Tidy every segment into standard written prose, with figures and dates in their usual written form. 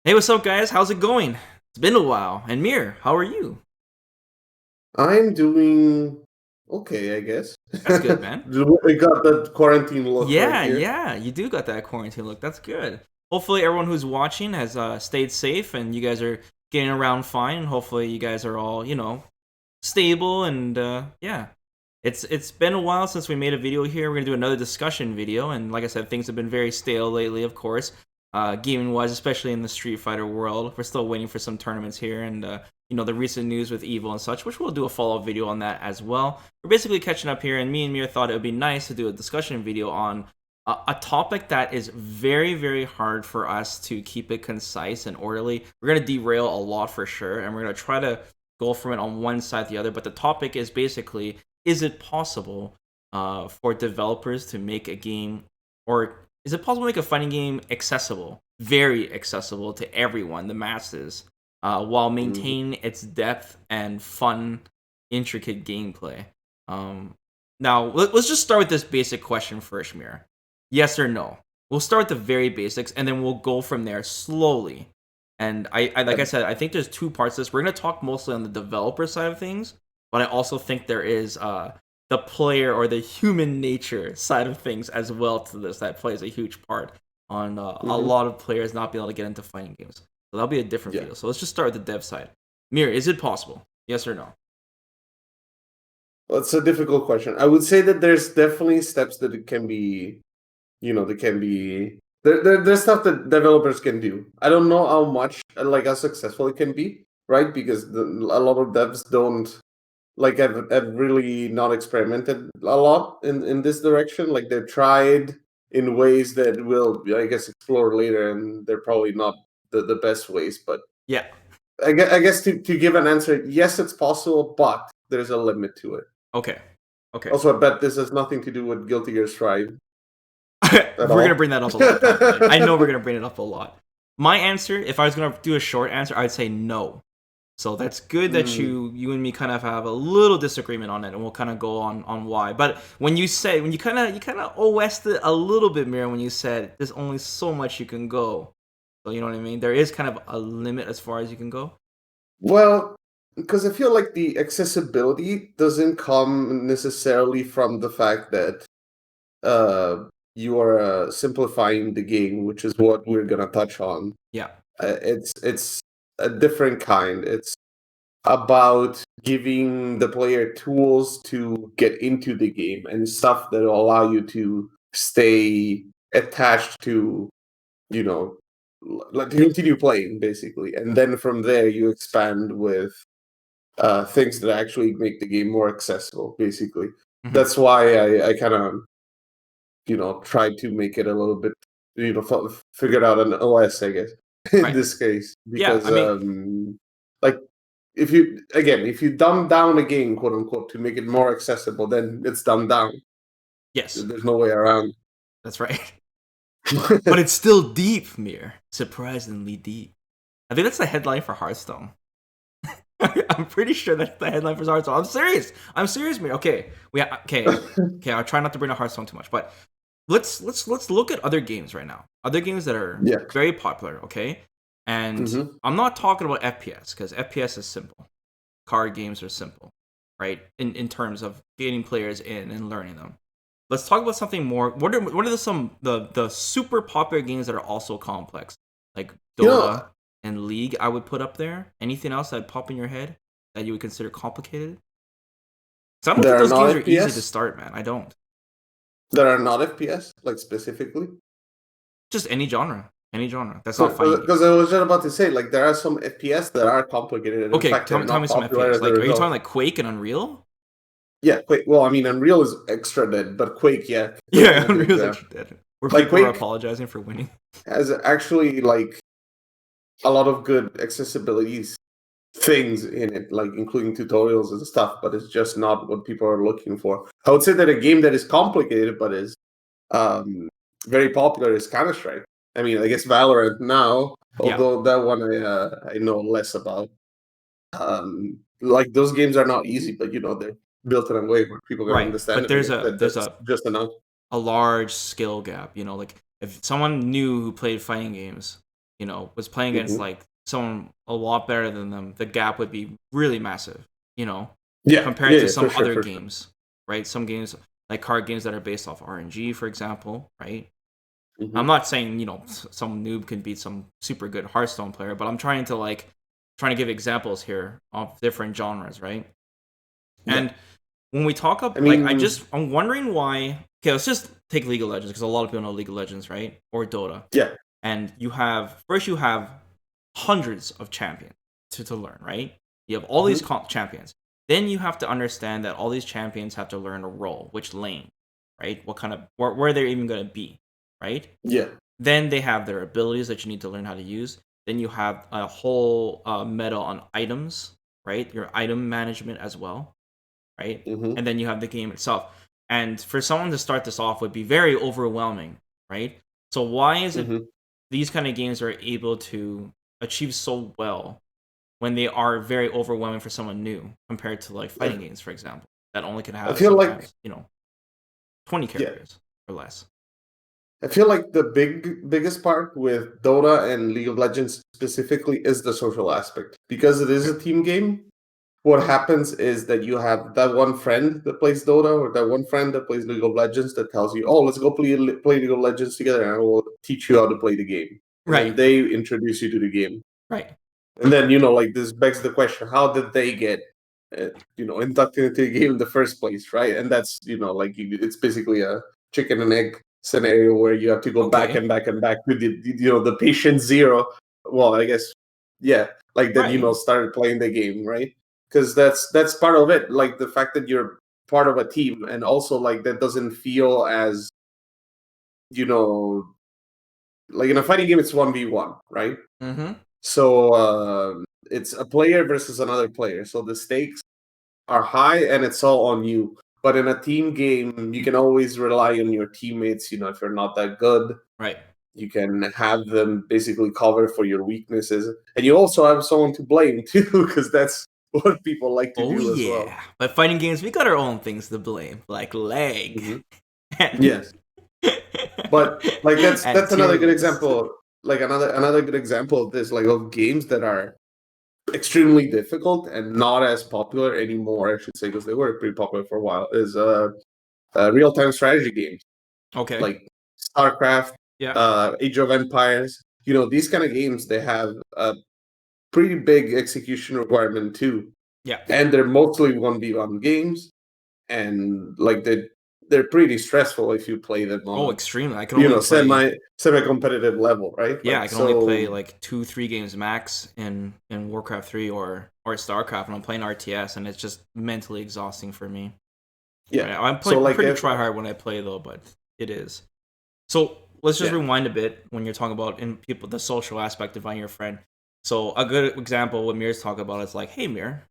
Hey, what's up, guys? How's it going? It's been a while. And Mir, how are you? I'm doing okay, I guess. That's good, man. We got that quarantine look right Yeah, here. yeah, you do got that quarantine look. That's good. Hopefully, everyone who's watching has stayed safe and you guys are getting around fine. And hopefully, you guys are all, stable and yeah. It's been a while since we made a video here. We're gonna do another discussion video, and like I said, things have been very stale lately, of course. Gaming wise, especially in the Street Fighter world, we're still waiting for some tournaments here, and the recent news with Evil and such, which we'll do a follow up video on that as well. We're basically catching up here, and me and Mir thought it would be nice to do a discussion video on a topic that is very, very hard for us to keep it concise and orderly. We're gonna derail a lot for sure, and we're gonna try to go from it on one side to the other. But the topic is basically, is it possible for developers to make a game, or is it possible to make a fighting game accessible, very accessible to everyone, the masses, while Mhm. maintaining its depth and fun, intricate gameplay? Now, let's just start with this basic question first, Mir. Yes or no? We'll start with the very basics, and then we'll go from there slowly. And I like I said, I think there's two parts to this. We're gonna talk mostly on the developer side of things, but I also think there is the player or the human nature side of things as well to this that plays a huge part on a Mhm. lot of players not being able to get into fighting games. So that'll be a different Yeah. video. So let's just start with the dev side. Mir, is it possible? Yes or no? That's a difficult question. I would say that there's definitely steps that it can be, that can be there's stuff that developers can do. I don't know how much like how successful it can be, right? Because a lot of devs don't like have really not experimented a lot in this direction. Like they've tried in ways that we'll, I guess, explore later, and they're probably not the best ways. But Yeah. I guess to give an answer, yes, it's possible, but there's a limit to it. Okay. Okay. Also, I bet this has nothing to do with Guilty Gear Strive at We're gonna all. bring that up a lot, probably. I know we're gonna bring it up a lot. My answer, if I was gonna do a short answer, I'd say no. So that's good that Mm. you and me kind of have a little disagreement on it, and we'll kind of go on why. But when you kind of OS'd it a little bit, Mira, when you said there's only so much you can go. So you know what I mean? There is kind of a limit as far as you can go. Well, because I feel like the accessibility doesn't come necessarily from the fact that you are simplifying the game, which is what we're gonna touch on. Yeah. It's a different kind. It's about giving the player tools to get into the game and stuff that will allow you to stay attached to, you know, like to continue playing basically, and then from there you expand with things that actually make the game more accessible. Basically, Hmm. that's why I kind of try to make it a little bit, figured out an OS, I guess, in Right. this case, Yeah. because I mean, like if you dumb down a game, quote unquote, to make it more accessible, then it's dumbed down. yes, There's no way around. that's right. But it's still deep, Mir. Surprisingly deep. I think that's the headline for Hearthstone. I'm pretty sure that's the headline for Hearthstone. I'm serious. I'm serious, man. Okay, okay. I'll try not to bring up Hearthstone too much, but let's look at other games right now. Other games that are Yeah. very popular. Okay, and Hmm. I'm not talking about FPS because FPS is simple. Card games are simple, right? In terms of getting players in and learning them. Let's talk about something more. What are the super popular games that are also complex, like You know, Dota and League? I would put up there. Anything else that pop in your head that you would consider complicated? Because I don't there think are those not games are easy to FPS. start, man. I don't. There are not FPS, like specifically. Just any genre. That's not fighting Because games. I was just about to say, like, there are some FPS that are complicated, and in Okay, fact, tell they're me, tell not me some popular FPS. as a Like, are you talking result. like Quake and Unreal? Yeah, Quake. Well, I mean, Unreal is extra dead, but Quake, yeah, Quake is Yeah, a good Unreal's example. actually dead. Where Like people are Quake apologizing for winning. has actually like a lot of good accessibility things in it, like including tutorials and stuff, but it's just not what people are looking for. I would say that a game that is complicated but is um, very popular is Counter Strike. I mean, I guess Valorant now, Yeah, although that one I know less about. Like those games are not easy, but they're built in a way where people can right. understand But it. I there's guess a there's that's a just enough. a large skill gap. Like if someone new who played fighting games, was playing against Hmm. like someone a lot better than them, the gap would be really massive, Yeah, compared yeah, to yeah, for some sure, other for sure. games, right? Some games like card games that are based off RNG, for example, right? I'm Hmm. not saying some noob can beat some super good Hearthstone player, but I'm trying to give examples here of different genres, right? Yeah, And when we talk I up, like mean, I'm wondering why. Okay, let's just take League of Legends because a lot of people know League of Legends, right? Or Dota, yeah. and you have hundreds of champions to learn, right? You have all these Hmm. champions. Then you have to understand that all these champions have to learn a role, which lane, right? What kind of where they're even going to be, right? Yeah. Then they have their abilities that you need to learn how to use. Then you have a whole meta on items, right? Your item management as well, right? Hmm. And then you have the game itself. And for someone to start this off would be very overwhelming, right? So why is it Hmm. these kind of games are able to achieve so well when they are very overwhelming for someone new compared to like fighting games, for example, that only can I have feel like, sometimes 20 yeah, characters or less. I feel like the biggest part with Dota and League of Legends specifically is the social aspect because it is Right. a team game. What happens is that you have that one friend that plays Dota or that one friend that plays League of Legends that tells you, "Oh, let's go play League of Legends together, and I will teach you how to play the game." And then Right. they introduce you to the game. Right. And then, like this begs the question: how did they get, inducted into the game in the first place, right? And that's, like it's basically a chicken and egg scenario where you have to go back Okay. and back and back to the patient zero. Well, I guess, yeah, like that, Right. started playing the game, right? Because that's part of it, like the fact that you're part of a team, and also like that doesn't feel as, you know, like in a fighting game, it's 1v1, right? Mm-hmm. So it's a player versus another player. So the stakes are high and it's all on you. But in a team game, you can always rely on your teammates. If you're not that good, Right. you can have them basically cover for your weaknesses. And you also have someone to blame too, because that's what people like to Oh do as well. yeah. But fighting games, we got our own things to blame, like lag Hmm. and Yes. But like and that's tier another good list. example. Like another good example of this, like of games that are extremely difficult and not as popular anymore, I should say, because they were pretty popular for a while, is real time strategy games Okay. like StarCraft, Yeah. Age of Empires. These kind of games, they have a pretty big execution requirement too, Yeah. and they're mostly 1v1 games, and like they're pretty stressful if you play them on Oh, a extremely. I can only play. semi competitive level, right? Yeah, I Like can only play so, like 2, 3 games max in Warcraft 3 or Starcraft, and I'm playing RTS, and it's just mentally exhausting for me. yeah. Right? I'm So like pretty if try hard when I play though, but it is. So let's just yeah. rewind a bit when you're talking about in people the social aspect of finding your friend. So a good example what Mir's talking about is like, hey Mir,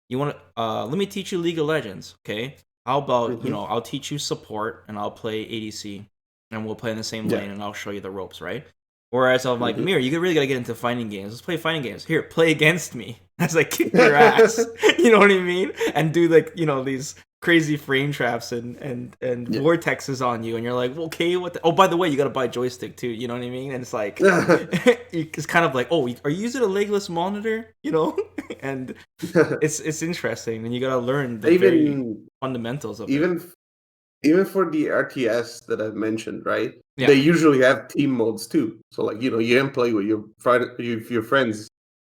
you want to let me teach you League of Legends, okay? How about Hmm. I'll teach you support and I'll play ADC and we'll play in the same Yeah. lane and I'll show you the ropes, right? Whereas I'm like, Hmm. Mir, you really gotta get into fighting games. Let's play fighting games. Here, play against me. As I kick your ass. You know what I mean? And do like, these crazy frame traps and Yeah. vortexes on you, and you're like, okay, what the, oh, by the way, you gotta buy a joystick too, you know what I mean? And it's like it's kind of like, oh, are you using a legless monitor? And it's interesting, and you gotta learn the very even fundamentals of it. even even for the RTS that I've mentioned, right? Yeah, They usually have team modes too. So like, you can play with your friends,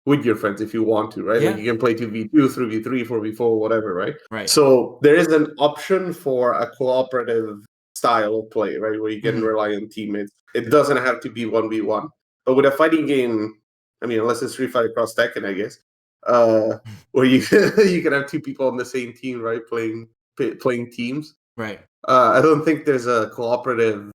with your friends if you want to, right? Like yeah, you can play 2v2, 3v3, 4v4, whatever, right? right. So there is an option for a cooperative style of play, right? Where you can Hmm. rely on teammates. It doesn't have to be 1v1. But with a fighting game, I mean, unless it's Street Fighter Cross Tekken, I guess, where you you can have two people on the same team, right? Playing teams. Right. I don't think there's a cooperative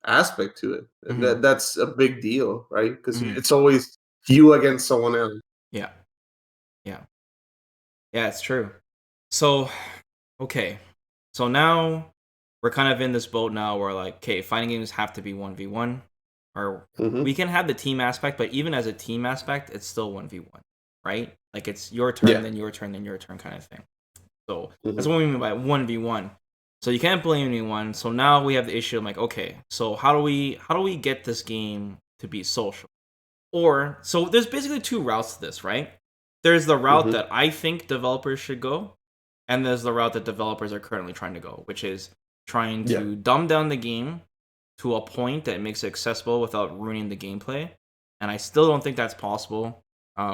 aspect to it, and Hmm. that's a big deal, right? Because Hmm. it's always you against someone else. Yeah, yeah, yeah. It's true. So, okay, so now we're kind of in this boat now where like, okay, fighting games have to be 1v1, or we Hmm. can have the team aspect, but even as a team aspect, it's still 1v1, right? Like it's your turn, Yeah. then your turn, then your turn kind of thing. So that's Hmm. what we mean by 1v1. So you can't blame anyone. So now we have the issue of like, okay, so how do we get this game to be social? Or so there's basically two routes to this, right? There's the route Mm-hmm. that I think developers should go, and there's the route that developers are currently trying to go, which is trying Yeah. to dumb down the game to a point that makes it accessible without ruining the gameplay. And I still don't think that's possible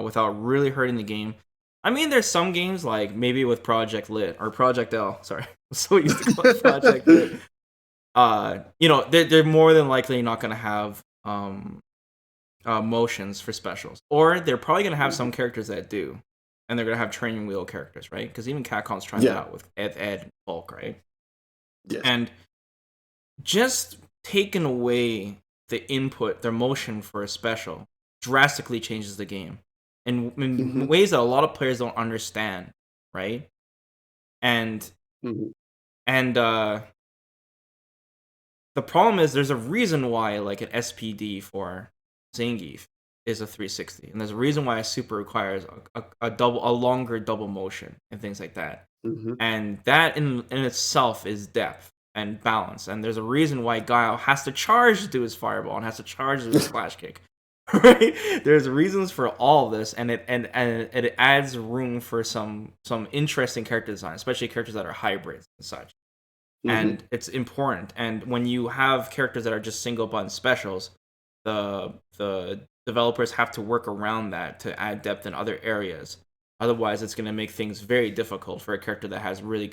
without really hurting the game. I mean, there's some games like maybe with Project Lit or Project L. Sorry, I'm so used to call it Project Lit. They're more than likely not going to have motions for specials, or they're probably going to have some characters that do, and they're going to have training wheel characters, right? Because even Capcom's trying that Yeah. out with Ed Bulk, right? Yes. And just taking away the input, their motion for a special, drastically changes the game in Mm-hmm. ways that a lot of players don't understand, right? And Mm-hmm. and the problem is there's a reason why like an SPD for Zangief is a 360, and there's a reason why a super requires a longer double motion and things like that. Mm-hmm. And that in itself is depth and balance. And there's a reason why Guile has to charge to do his fireball and has to charge to do his flash kick. Right? There's reasons for all of this, and it adds room for some interesting character design, especially characters that are hybrids and such. Mm-hmm. And it's important. And when you have characters that are just single button specials, the developers have to work around that to add depth in other areas. Otherwise, it's going to make things very difficult for a character that has a really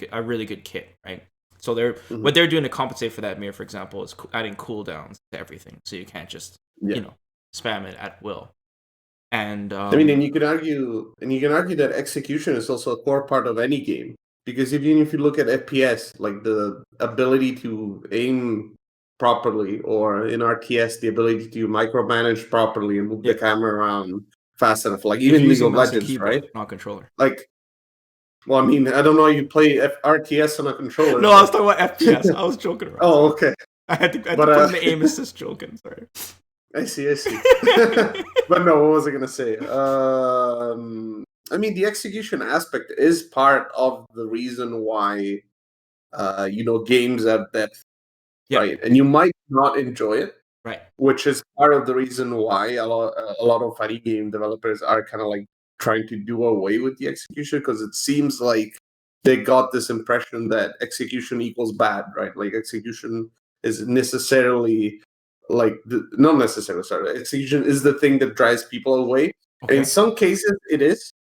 good kit, right? So Mm-hmm. what they're doing to compensate for that, Mir, for example, is adding cooldowns to everything, so you can't just Yeah. spam it at will. And I mean, and you can argue that execution is also a core part of any game because even if you look at FPS, like the ability to aim properly, or in RTS, the ability to micromanage properly and move the yeah, camera around fast enough, like if even you're League using of mouse and Legends, keyboard, right? not controller. Like, well, I mean, I don't know, you play RTS on a controller, No, I was but talking about FPS. I was joking around. oh, Sorry. okay, I had to but put in the aim assist joking. Sorry. I see, I see. But no, what was I gonna say? I mean, the execution aspect is part of the reason why games have depth, Yeah. right? And you might not enjoy it, Right. which is part of the reason why a lot of fighting game developers are kind of like trying to do away with the execution, because it seems like they got this impression that execution equals bad, right? Like execution is necessarily not necessarily, sorry, execution is the thing that drives people away. And in Okay. some cases it is,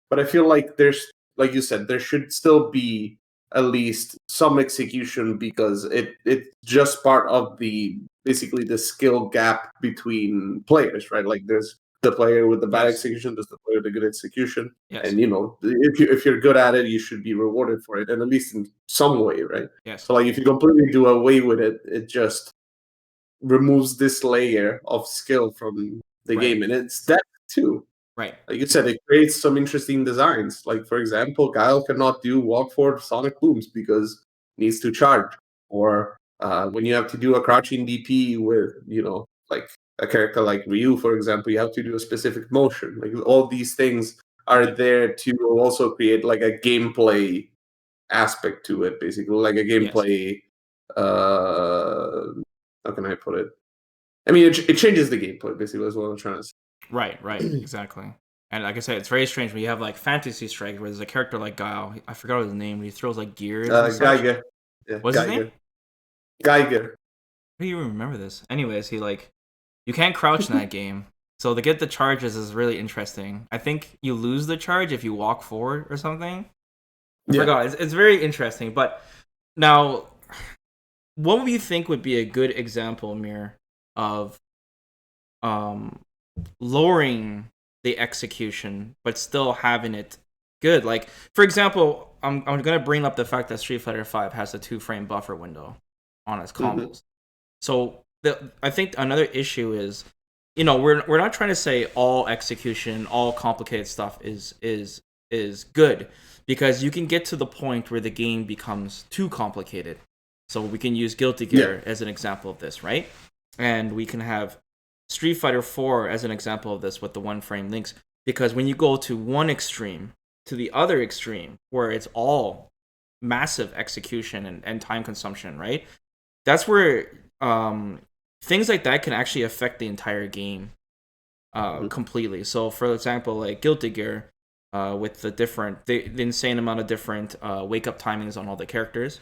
but I feel like there's, like you said, there should still be at least some execution, because it's just part of the basically the skill gap between players, right? Like there's the player with the bad Yes. execution, there's the player with the good execution, Yes. and if you're good at it, you should be rewarded for it, and at least in some way, right? Yes. So like if you completely do away with it, it just removes this layer of skill from the Right. game, and it's that too. Right. Like you said, it creates some interesting designs. Like, for example, Guile cannot do walk forward sonic booms because he needs to charge. Or when you have to do a crouching DP with, like a character like Ryu, for example, you have to do a specific motion. Like all these things are Okay. there to also create like a gameplay aspect to it, basically, like a Yes. gameplay. How can I put it? I mean, it changes the gameplay. Basically, is what I'm trying to say. Right. Right. Exactly. And like I said, it's very strange when you have like Fantasy Strike, where there's a character like Guile. I forgot his name. But he throws like gears and such. Geiger, yeah, What's his name? Geiger. How do you even remember this? Anyways, you can't crouch in that game. So to get the charges is really interesting. I think you lose the charge if you walk forward or something. I Yeah. forgot. It's very interesting. But now, what would you think would be a good example, Mir, of um lowering the execution but still having it good? Like, for example, I'm gonna bring up the fact that Street Fighter V has a 2 frame buffer window on its Mm-hmm. combos. So I think another issue is, we're not trying to say all execution, all complicated stuff is good, because you can get to the point where the game becomes too complicated. So we can use Guilty Yeah. Gear as an example of this, right? And we can have Street Fighter 4 as an example of this with the 1 frame links, because when you go to one extreme to the other extreme, where it's all massive execution and time consumption, right? That's where things like that can actually affect the entire game. Mhm. completely. So, for example, like Guilty Gear, with the insane amount of different wake up timings on all the characters,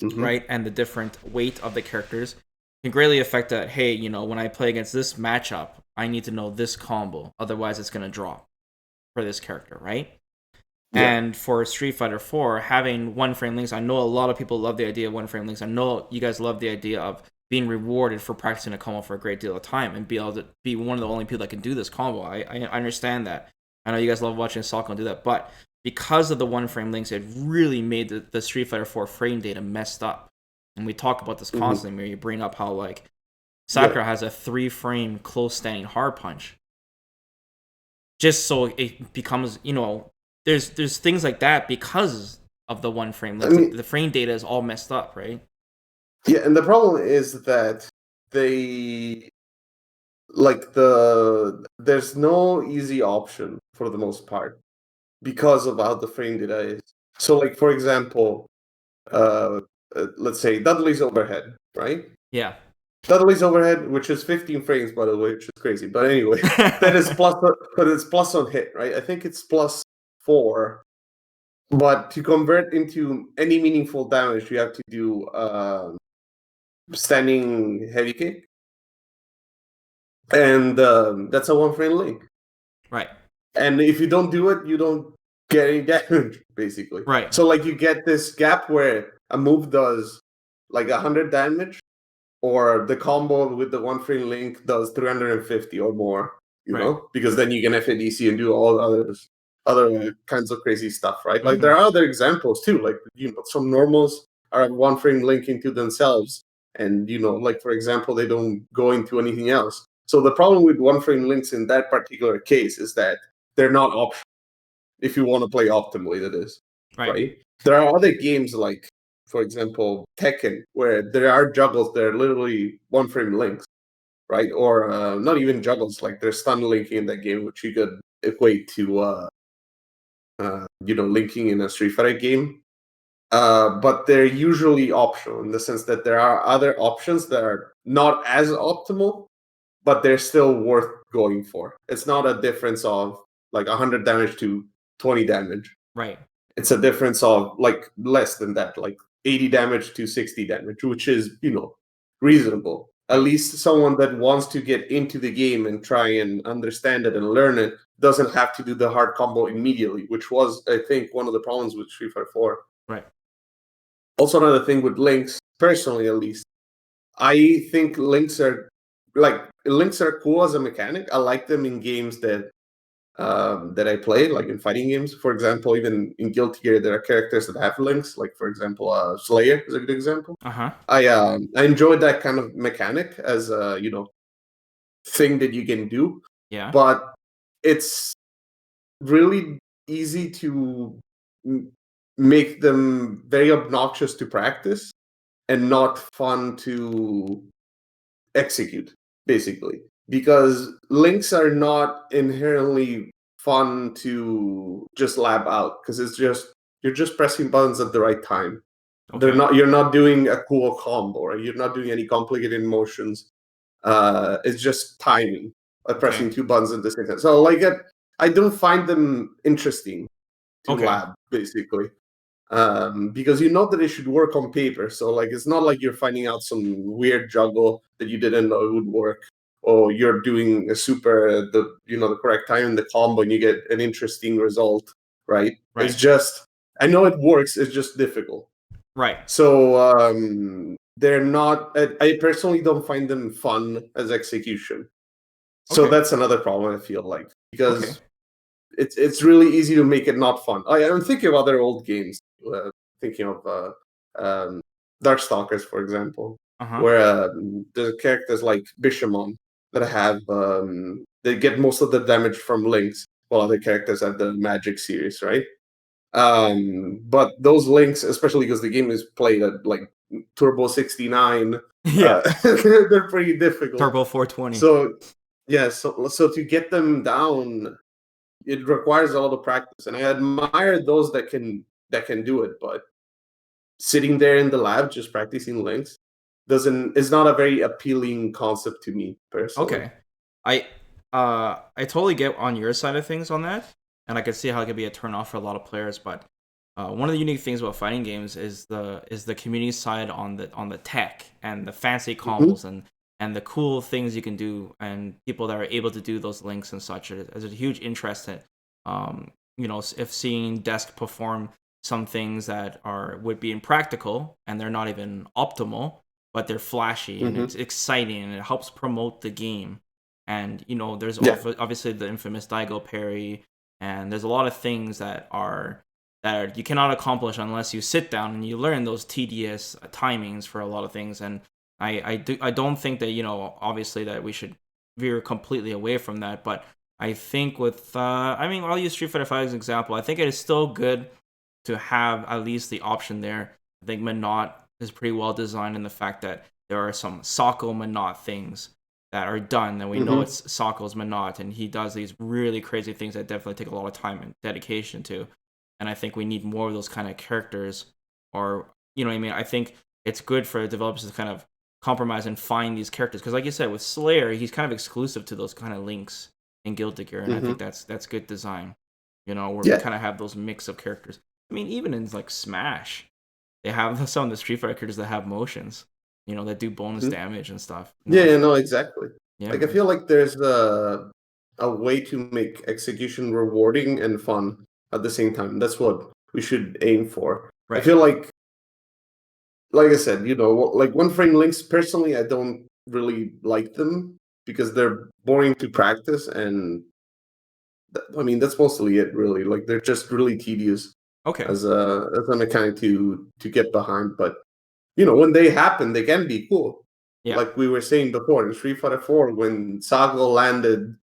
Mhm. right, and the different weight of the characters can greatly affect that. Hey, when I play against this matchup, I need to know this combo, otherwise it's gonna drop for this character, right? Yeah. And for Street Fighter 4, having one frame links, I know a lot of people love the idea of one frame links. I know you guys love the idea of being rewarded for practicing a combo for a great deal of time and be able to be one of the only people that can do this combo. I understand that. I know you guys love watching Salcon do that, but because of the one frame links, it really made the Street Fighter 4 frame data messed up. And we talk about this Mhm. constantly where you bring up how, like, Yeah. Sakura has a 3 frame close standing hard punch just so it becomes, there's things like that because of the one frame I links. mean, The frame data is all messed up, right? yeah, and the problem is that they there's no easy option for the most part because of how the frame data is. So, like for example, uh, let's say Dudley's overhead, right? Yeah. Dudley's overhead, which is 15 frames by the way, which is crazy. But anyway, that is plus, but it's plus on hit, right? I think it's +4. But to convert into any meaningful damage, you have to do standing heavy kick, and that's a one frame link. Right. And if you don't do it, you don't get any damage, basically. Right. So like you get this gap where a move does like 100 damage, or the combo with the one frame link does 350 or more, Right. because then you can FADC and do all other kinds of crazy stuff, right? Like Mm-hmm. there are other examples too, like some normals are one frame linking to themselves, and like for example, they don't go into anything else. So the problem with one frame links in that particular case is that they're not optional if you want to play optimally, that is, Right. right? There are other games like, for example, Tekken, where there are juggles that are literally one frame links, right? Or not even juggles, like there's stun linking in that game, which you could equate to, linking in a Street Fighter game. But they're usually optional in the sense that there are other options that are not as optimal, but they're still worth going for. It's not a difference of like 100 damage to 20 damage. Right. It's a difference of like less than that, like 80 damage to 60 damage, which is, reasonable. At Right. least someone that wants to get into the game and try and understand it and learn it doesn't have to do the hard combo immediately, which was, I think, one of the problems with Street Fighter 4. Right. Also, another thing with links, personally at least, I think links are cool as a mechanic. I like them in games that I play, like in fighting games. For example, even in Guilty Gear, there are characters that have links. Like for example, Slayer is a good example. Uh-huh. I enjoyed that kind of mechanic as a thing that you can do, Yeah. but it's really easy to m- make them very obnoxious to practice and not fun to execute, basically, because links are not inherently fun to just lab out, because you're just pressing buttons at the right time. Okay. You're not doing a cool combo, or you're not doing any complicated motions. It's just timing, Okay. pressing two buttons at the same time. So like I don't find them interesting to Okay. lab, basically, because you know that it should work on paper. So like it's not like you're finding out some weird juggle that you didn't know it would work, or you're doing a super the correct time in the combo and you get an interesting result, right? It's Right. just, I know it works. It's just difficult. Right. So they're not. I personally don't find them fun as execution. So Okay. that's another problem, I feel like, Okay. because it's really easy to make it not fun. I'm thinking of other old games. Thinking of Darkstalkers, for example, Uh-huh. where there's characters like Bishamon that have they get most of the damage from links, while other characters have the magic series, right? But those links, especially because the game is played at like Turbo 69, Yeah. they're pretty difficult. Turbo 420. So yeah, so to get them down, it requires a lot of practice, and I admire those that can do it. But sitting there in the lab just practicing links doesn't is not a very appealing concept to me personally. Okay. I I totally get on your side of things on that, and I can see how it could be a turn off for a lot of players. But one of the unique things about fighting games is the community side on the tech and the fancy Hmm. combos and the cool things you can do, and people that are able to do those links and such. There's a huge interest in, if seeing Desk perform some things that are would be impractical and they're not even optimal, but they're flashy and it's Hmm. exciting and it helps promote the game. And there's Yeah. obviously the infamous Daigo parry, and there's a lot of things that you cannot accomplish unless you sit down and you learn those tedious timings for a lot of things. And I don't think that obviously that we should veer completely away from that, but I think with I'll use Street Fighter 5 as an example. I think it is still good to have at least the option there. I think Minot is pretty well designed in the fact that there are some Sako Minot things that are done, and we know Hmm. it's Sako's Minot, and he does these really crazy things that definitely take a lot of time and dedication to. And I think we need more of those kind of characters, or what I mean. I think it's good for developers to kind of compromise and find these characters because, like you said, with Slayer, he's kind of exclusive to those kind of links in Guilty Gear, and I think Hmm. that's good design. Where we Yeah. kind of have those mix of characters. I mean, even in like Smash, they have some of the Street Fighter characters that have motions, that do bonus Mhm. damage and stuff. Yeah, yeah, no, exactly. Yeah, Like I man. feel like there's a way to make execution rewarding and fun at the same time. That's what we should aim for. I Right. feel like I said, like one frame links. Personally, I don't really like them because they're boring to practice, and I mean that's mostly it. Really, like they're just really tedious Okay. as a mechanic to get behind. But when they happen, they can be cool. Yeah. Like we were saying before in Street Fighter 4, when Sago landed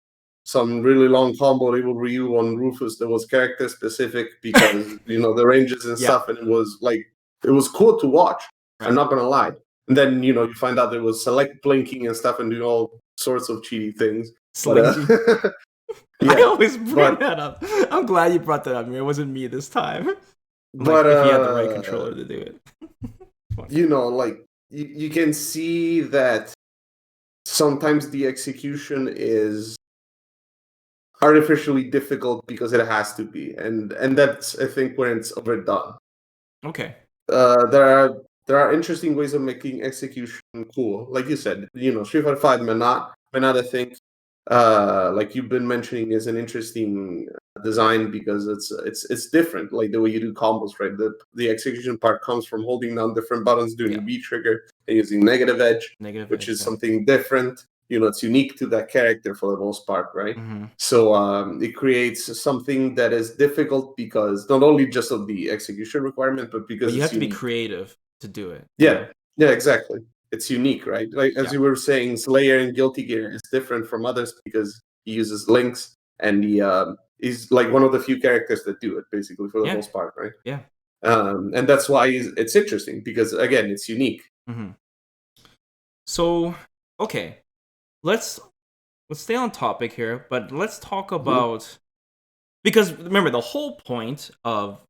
some really long combo Evil Ryu on Rufus that was character specific because the ranges and Yeah. stuff, and it was cool to watch. I'm Right. not gonna lie. And then you find out there was select blinking and stuff and doing all sorts of cheaty things. But Slinky. I yeah, always bring but that up. I'm glad you brought that up. It wasn't me this time. I'm like, but if you had the right controller to do it. Funny. like you can see that sometimes the execution is artificially difficult because it has to be, and that's I think when it's overdone. Okay. uh, there are there are interesting ways of making execution cool. Like you said, Street Fighter Five may not I think, like you've been mentioning, is an interesting design because it's different. Like the way you do combos, right? The execution part comes from holding down different buttons, doing Yeah. the B trigger, and using negative edge, Negative which edge. is Yeah. something different. It's unique to that character for the most part, right? Mm-hmm. So it creates something that is difficult because not only just of the execution requirement, but But because you have it's to be unique. creative to do it. Yeah, yeah, exactly. It's unique, right? Like as Yeah. you were saying, Slayer and Guilty Gear is different from others because he uses links, and he's like one of the few characters that do it, basically for the Yeah. most part, right? Yeah. And that's why it's interesting because again, it's unique. Mm-hmm. So, okay, let's let's stay on topic here, but let's talk Hmm. about because remember the whole point of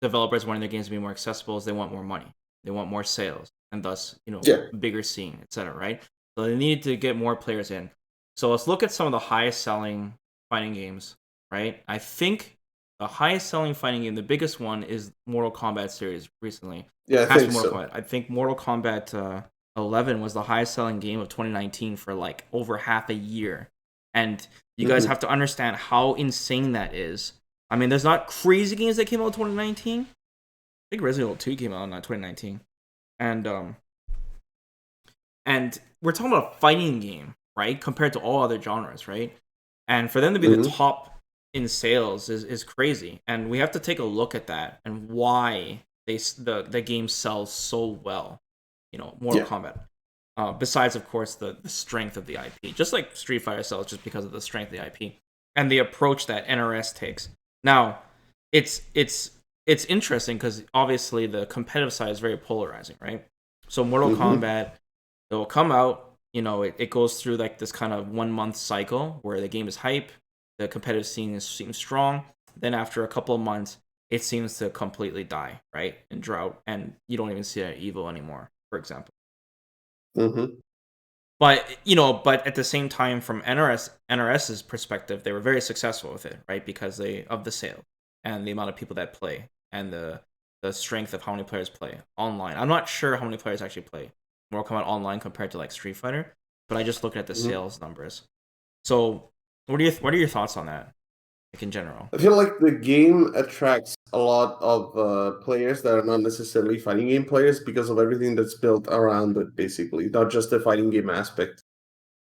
developers wanting their games to be more accessible is they want more money, they want more sales, and thus Yeah. bigger scene, etc. Right? So they need to get more players in. So let's look at some of the highest selling fighting games. Right? I think the highest selling fighting game, the biggest one, is Mortal Kombat series recently. Yeah, I Has to think be Mortal so. Kombat. I think Mortal Kombat 11 was the highest selling game of 2019 for like over half a year. And you guys Hmm. have to understand how insane that is. I mean, there's not crazy games that came out in 2019. I think Resident Evil 2 came out in 2019. And and we're talking about a fighting game, right? Compared to all other genres, right? And for them to be the Hmm. top in sales is crazy. And we have to take a look at that and why the game sells so well. Mortal Yeah. Kombat. Besides, of course, the strength of the IP, just like Street Fighter sells, just because of the strength of the IP and the approach that NRS takes. Now, it's interesting because obviously the competitive side is very polarizing, right? So Mortal Hmm. Kombat, it will come out. It goes through like this kind of 1 month cycle where the game is hype, the competitive scene seems strong. Then after a couple of months, it seems to completely die, right, in drought, and you don't even see it at Evo anymore, for example. Hmm. But but at the same time, from NRS's perspective, they were very successful with it, right? Because of the sale and the amount of people that play and the strength of how many players play online. I'm not sure how many players actually play Mortal Kombat Online compared to like Street Fighter, but I just looked at the Mhm. sales numbers. So, what are your thoughts on that, like in general? I feel like the game attracts a lot of players that are not necessarily fighting game players because of everything that's built around it, basically, not just the fighting game aspect.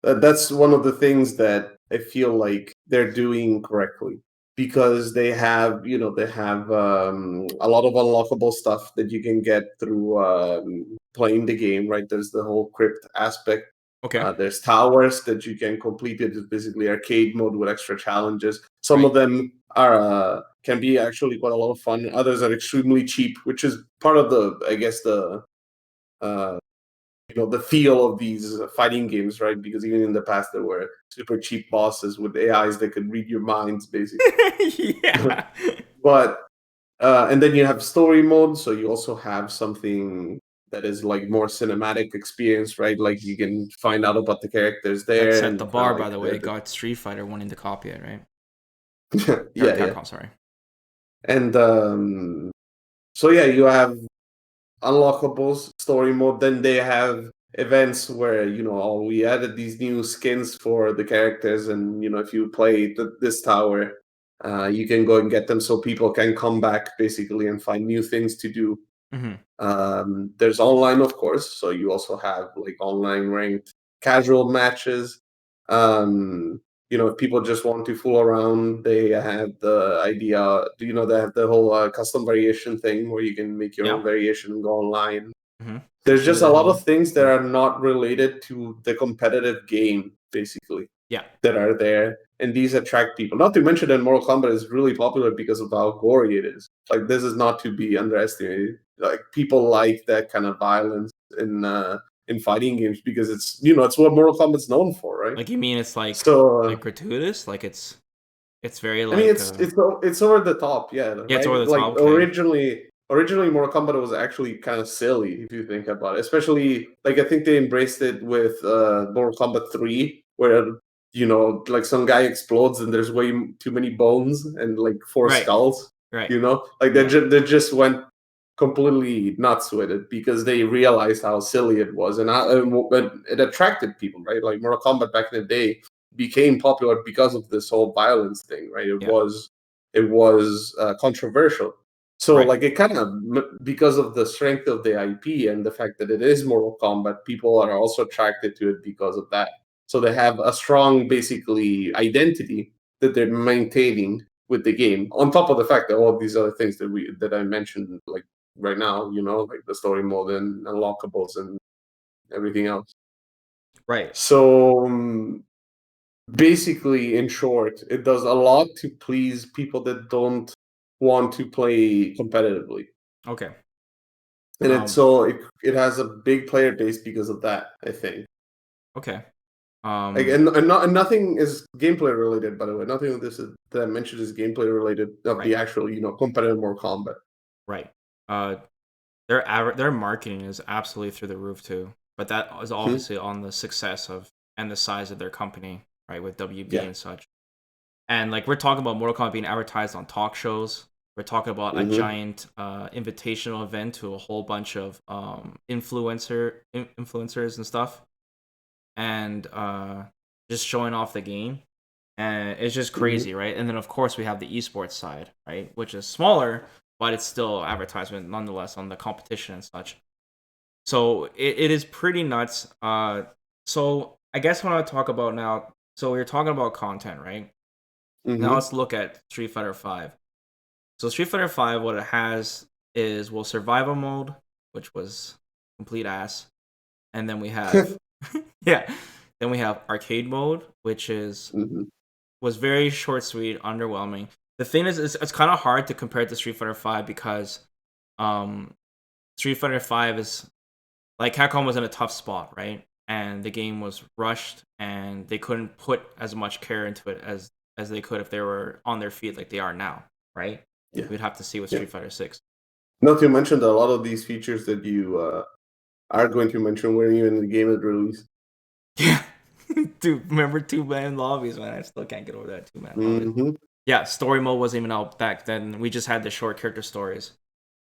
That's one of the things that I feel like they're doing correctly because they have a lot of unlockable stuff that you can get through playing the game, right? There's the whole crypt aspect. Okay, There's towers that you can complete. It is basically arcade mode with extra challenges. Some right. of them are can be actually quite a lot of fun. Others are extremely cheap, which is part of the, I guess, uh, the feel of these fighting games, right? Because even in the past there were super cheap bosses with AIs that could read your minds, basically. Yeah. But and then you have story mode, so you also have something that is like more cinematic experience, right? Like you can find out about the characters That there set the and kind bar, of by like the way. It got Street Fighter wanting to copy it, right? Or yeah, yeah. Capcom, sorry. And so yeah, you have unlockables, story mode. Then they have events where oh, we added these new skins for the characters, and if you play this tower, you can go and get them, so people can come back basically and find new things to do. Hmm. There's online, of course, so you also have like online ranked casual matches. If people just want to fool around, they have the idea. They have the whole custom variation thing where you can make your own Yeah. variation and go online. Hmm. There's Do just a the lot of whole. things that Mhm. are not related to the competitive game, basically, Yeah. that are there, and these attract people. Not to mention that Mortal Kombat is really popular because of how gory it is. Like, this is not to be underestimated. Like, people like that kind of violence in fighting games because it's what Mortal Kombat's known for, right? Like you mean it's So like gratuitous? Like it's very I mean, like it's over the top, yeah, yeah, it's over right? the Like top. Okay. originally Mortal Kombat was actually kind of silly if you think about it. Especially like I think they embraced it with Mortal Kombat 3, where like some guy explodes and there's way too many bones and like four Right. skulls. Right. Like Yeah. they just went completely nuts with it because they realized how silly it was and it attracted people, right? Like Mortal Kombat back in the day became popular because of this whole violence thing, right? It Yeah. was controversial. So Right. like it kind of because of the strength of the IP and the fact that it is Mortal Kombat, people are also attracted to it because of that. So they have a strong, basically, identity that they're maintaining with the game. On top of the fact that all of these other things that I mentioned, like right now, like the story mode and unlockables and everything else. Right. So basically, in short, it does a lot to please people that don't want to play competitively, Okay. and Um. it has a big player base because of that, I think. Okay. Like, and nothing is gameplay related, by the way. Nothing of this that I mentioned is gameplay related of Right. the actual competitive Mortal Kombat. Right. Uh. Their marketing is absolutely through the roof too, but that is Hmm. obviously on the success of and the size of their company, right? With WB Yeah. and such. And like we're talking about Mortal Kombat being advertised on talk shows. We're talking about a Hmm. giant invitational event to a whole bunch of influencers and stuff, and just showing off the game. And it's just Hmm. crazy, right? And then of course we have the esports side, right, which is smaller, but it's still advertisement nonetheless on the competition and such. So it is pretty nuts. So I guess when I talk about now, so we're talking about content, right? Now Hmm. let's look at Street Fighter Five. So Street Fighter Five, what it has is survival mode, which was complete ass, and then we have yeah, then we have arcade mode, which Hmm. was very short, sweet, underwhelming. The thing is, it's kind of hard to compare it to Street Fighter Five because um, Street Fighter Five is like Capcom was in a tough spot, right? And the game was rushed, and they couldn't put as much care into it as they could if they were on their feet like they are now, right? Yeah. We'd have to see with Yeah. Street Fighter Six. Not to mention that a lot of these features that you are going to mention weren't even in the game at release. Yeah. Dude, remember 2-man lobbies, man? I still can't get over that 2-man lobbies. Hmm. Yeah, story mode wasn't even out back then. We just had the short character stories.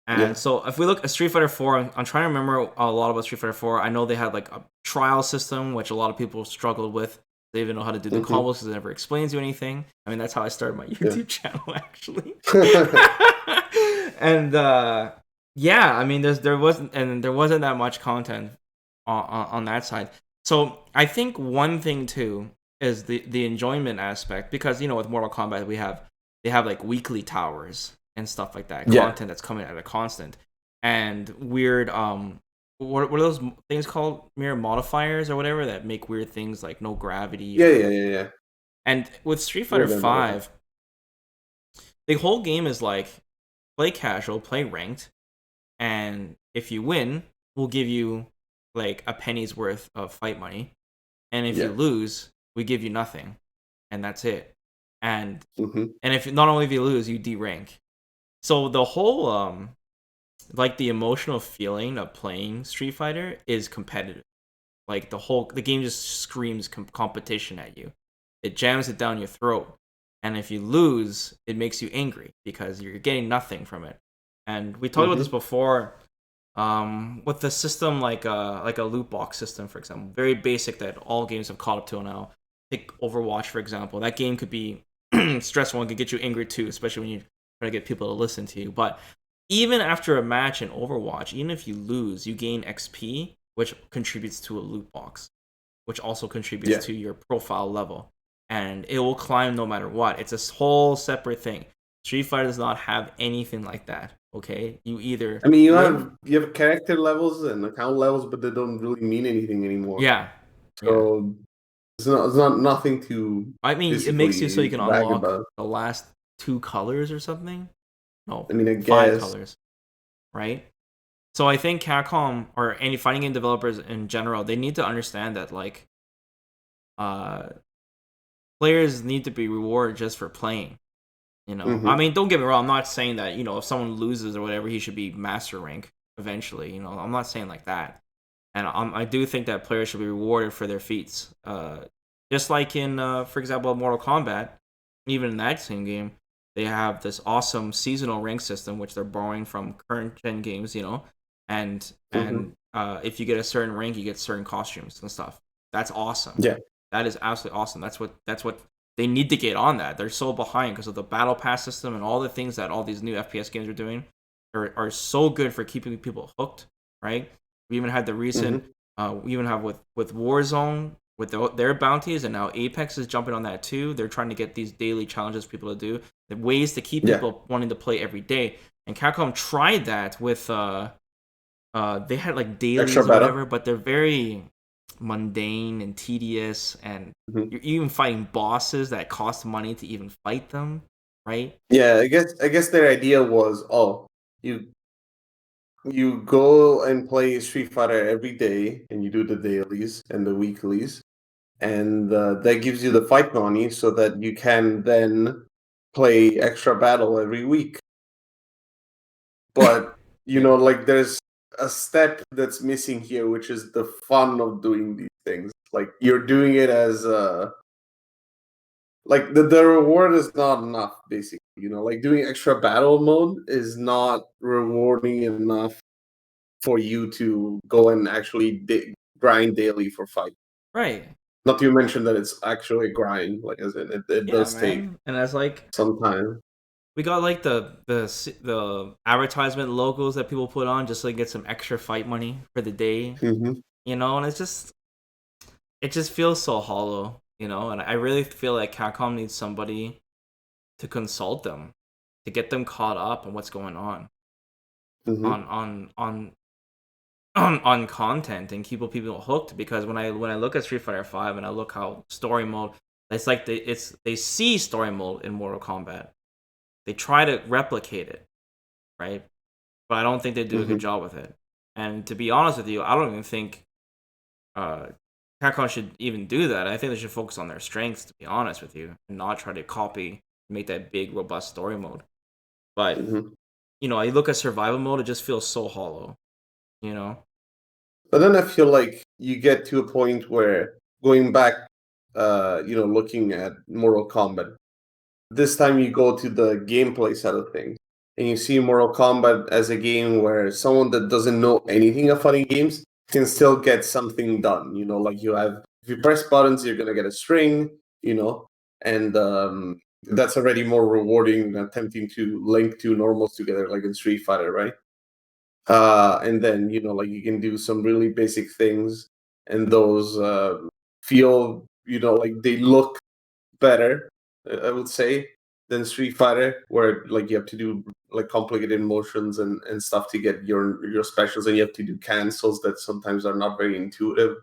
And Yeah. so if we look at Street Fighter 4, I'm trying to remember a lot about Street Fighter 4. I know they had like a trial system, which a lot of people struggled with. They even know how to do the Hmm. combos because it never explains you anything. I mean, that's how I started my Yeah. YouTube channel, actually. And yeah, I mean, there wasn't that much content on that side. So I think one thing too is the enjoyment aspect, because with Mortal Kombat they have like weekly towers and stuff like that, Yeah. content that's coming at a constant, and weird what are those things called, mirror modifiers or whatever, that make weird things like no gravity Yeah. or, Yeah. Yeah. Yeah. and with Street Yeah. Fighter They're modified. 5, the whole game is like play casual, play ranked, and if you win, we'll give you like a penny's worth of fight money, and if you Yeah. lose, we give you nothing, and that's it. And Hmm. if not only if you lose, you derank. So the whole like the emotional feeling of playing Street Fighter is competitive. Like the game just screams competition at you. It jams it down your throat. And if you lose, it makes you angry because you're getting nothing from it. And we talked about this Hmm. before, with the system like a loot box system, for example, very basic that all games have caught up to now. Take Overwatch, for example. That game could be stressful and could get you angry too, especially when you try to get people to listen to you. But even after a match in Overwatch, even if you lose, you gain XP, which contributes to a loot box, which also contributes Yeah. to your profile level. And it will climb no matter what. It's a whole separate thing. Street Fighter does not have anything like that. Okay? You either I mean, win. you have character levels and account levels, but they don't really mean anything anymore. Yeah. Yeah. So it's not nothing to I mean, it makes you so you basically can brag unlock about. the last 2 colors or something. No, I mean, I 5 colors, guess. right? So I think Capcom or any fighting game developers in general, they need to understand that like uh players need to be rewarded just for playing. I Hmm. mean, don't get me wrong. I'm not saying that if someone loses or whatever, he should be master rank eventually. I'm not saying like that. And I do think that players should be rewarded for their feats. Just like in, for example, Mortal Kombat, even in that same game, they have this awesome seasonal rank system, which they're borrowing from current gen games. And Hmm. if you get a certain rank, you get certain costumes and stuff. That's awesome. Yeah. That is absolutely awesome. That's what they need to get on that. They're so behind because of the battle pass system and all the things that all these new FPS games are doing are so good for keeping people hooked, right? We even had the recent, Hmm. we even have with Warzone with their bounties, and now Apex is jumping on that too. They're trying to get these daily challenges for people to do, the ways to keep Yeah. people wanting to play every day. And Capcom tried that with they had like Extra dailies or battle. whatever, but they're very mundane and tedious, and Hmm. you're even fighting bosses that cost money to even fight them, right? Yeah. I guess their idea was, oh, you you go and play Street Fighter every day, and you do the dailies and the weeklies, and that gives you the fight money so that you can then play extra battle every week. But Yeah. like there's a step that's missing here, which is the fun of doing these things. Like you're doing it as like the reward is not enough, basically. Like doing extra battle mode is not rewarding enough for you to go and actually grind daily for fight. Right. Not to mention that it's actually a grind, like as in it Yeah, does take man. And as like some time. we got like the advertisement logos that people put on just so they get some extra fight money for the day, Hmm. and it just feels so hollow, and I really feel like Capcom needs somebody to consult them, to get them caught up on what's going on Hmm. on on on on content and keep people hooked. Because when I look at Street Fighter 5 and I look how story mode, it's like they see story mode in Mortal Kombat, they try to replicate it, right? But I don't think they do a good Hmm. job with it. And to be honest with you, I don't even think uh, Capcom should even do that. I think they should focus on their strengths, to be honest with you, and not try to copy, make that big, robust story mode. But Hmm. I look at survival mode; it just feels so hollow. You know? But then I feel like you get to a point where going back, looking at Mortal Kombat. This time you go to the gameplay side of things, and you see Mortal Kombat as a game where someone that doesn't know anything of fighting games can still get something done. Like if you press buttons, you're gonna get a string. And that's already more rewarding than attempting to link two normals together, like in Street Fighter, right? And then like you can do some really basic things, and those feel like they look better, I would say, than Street Fighter, where like you have to do like complicated motions and stuff to get your specials, and you have to do cancels that sometimes are not very intuitive.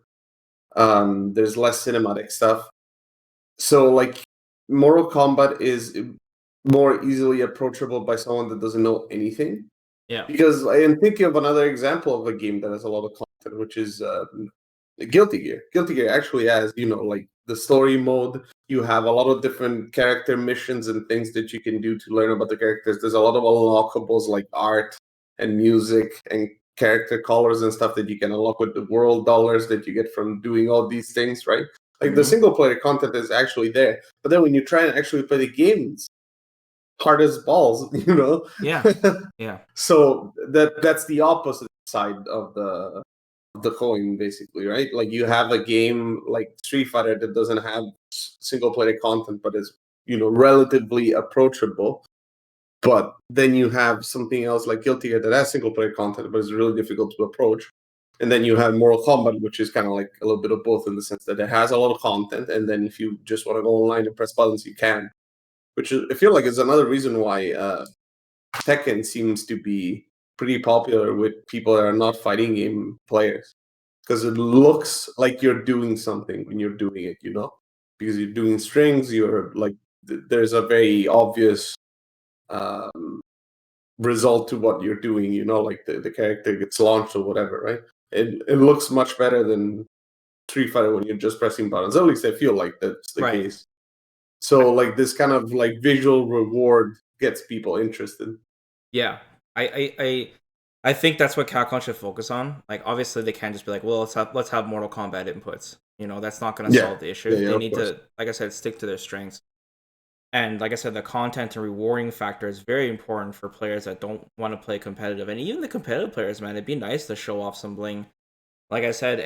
There's less cinematic stuff, so like Mortal Kombat is more easily approachable by someone that doesn't know anything. Yeah. Because I am thinking of another example of a game that has a lot of content, which is Guilty Gear. Guilty Gear actually has, like the story mode. You have a lot of different character missions and things that you can do to learn about the characters. There's a lot of unlockables like art and music and character colors and stuff that you can unlock with the world dollars that you get from doing all these things, right? Like the single player content is actually there. But then when you try and actually play the games, hard as balls, Yeah. Yeah. So that's the opposite side of the coin, basically, right? Like you have a game like Street Fighter that doesn't have single player content, but is relatively approachable. But then you have something else like Guilty Gear that has single player content, but is really difficult to approach. And then you have Mortal Kombat, which is kind of like a little bit of both in the sense that it has a lot of content, and then if you just want to go online and press buttons, you can. Which I feel like is another reason why Tekken seems to be pretty popular with people that are not fighting game players, because it looks like you're doing something when you're doing it, because you're doing strings. You're like there's a very obvious um, result to what you're doing. Like the character gets launched or whatever, right? It looks much better than Street Fighter when you're just pressing buttons. At least I feel like that's the Right. case. So like this kind of like visual reward gets people interested. Yeah. I think that's what Capcom should focus on. Like, obviously, they can't just be like, well, let's have Mortal Kombat inputs. That's not going to Yeah, solve the issue. yeah, They of need course. to, like I said, stick to their strengths. And like I said, the content and rewarding factor is very important for players that don't want to play competitive. And even the competitive players, man, it'd be nice to show off some bling, like I said,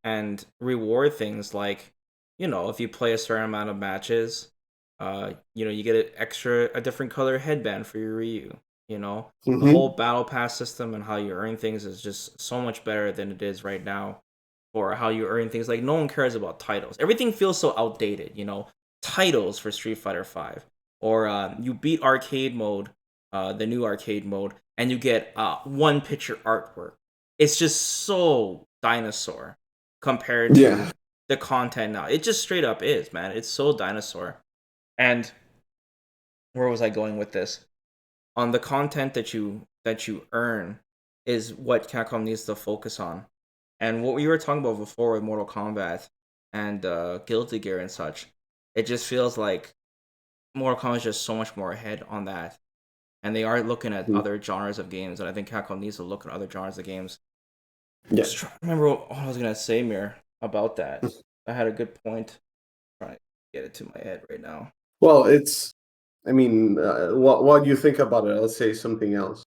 and reward things like, if you play a certain amount of matches, you get a different color headband for your Ryu. The whole Mm-hmm. battle pass system and how you earn things is just so much better than it is right now. Or how you earn things, like no one cares about titles. Everything feels so outdated. Titles for Street Fighter Five, or you beat arcade mode, the new arcade mode, and you get one picture artwork. It's just so dinosaur compared Yeah. to the content now. It just straight up is, man. It's so dinosaur. And where was I going with this? On the content that you earn is what Capcom needs to focus on. And what we were talking about before with Mortal Kombat and Guilty Gear and such, it just feels like Mortal Kombat is just so much more ahead on that. And they are looking at Mm. other genres of games, and I think Capcom needs to look at other genres of games. Yeah. Just trying to remember what I was gonna say, Mir, about that. I had a good point. Trying to get it to my head right now. Well, I mean, what do you think about it? Let's say something else.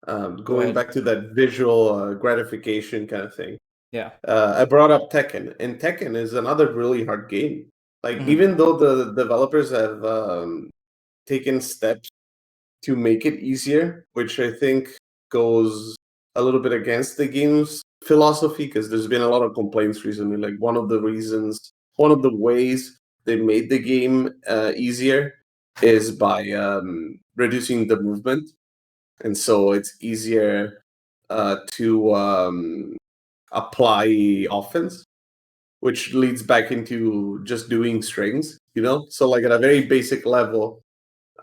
Go Going ahead. back to that visual gratification kind of thing. Yeah. I brought up Tekken, and Tekken is another really hard game. Like, Hmm. even though the developers have taken steps to make it easier, which I think goes a little bit against the game's philosophy, because there's been a lot of complaints recently. Like one of the ways they made the game easier is by reducing the movement, and so it's easier to apply offense, which leads back into just doing strings. So like at a very basic level,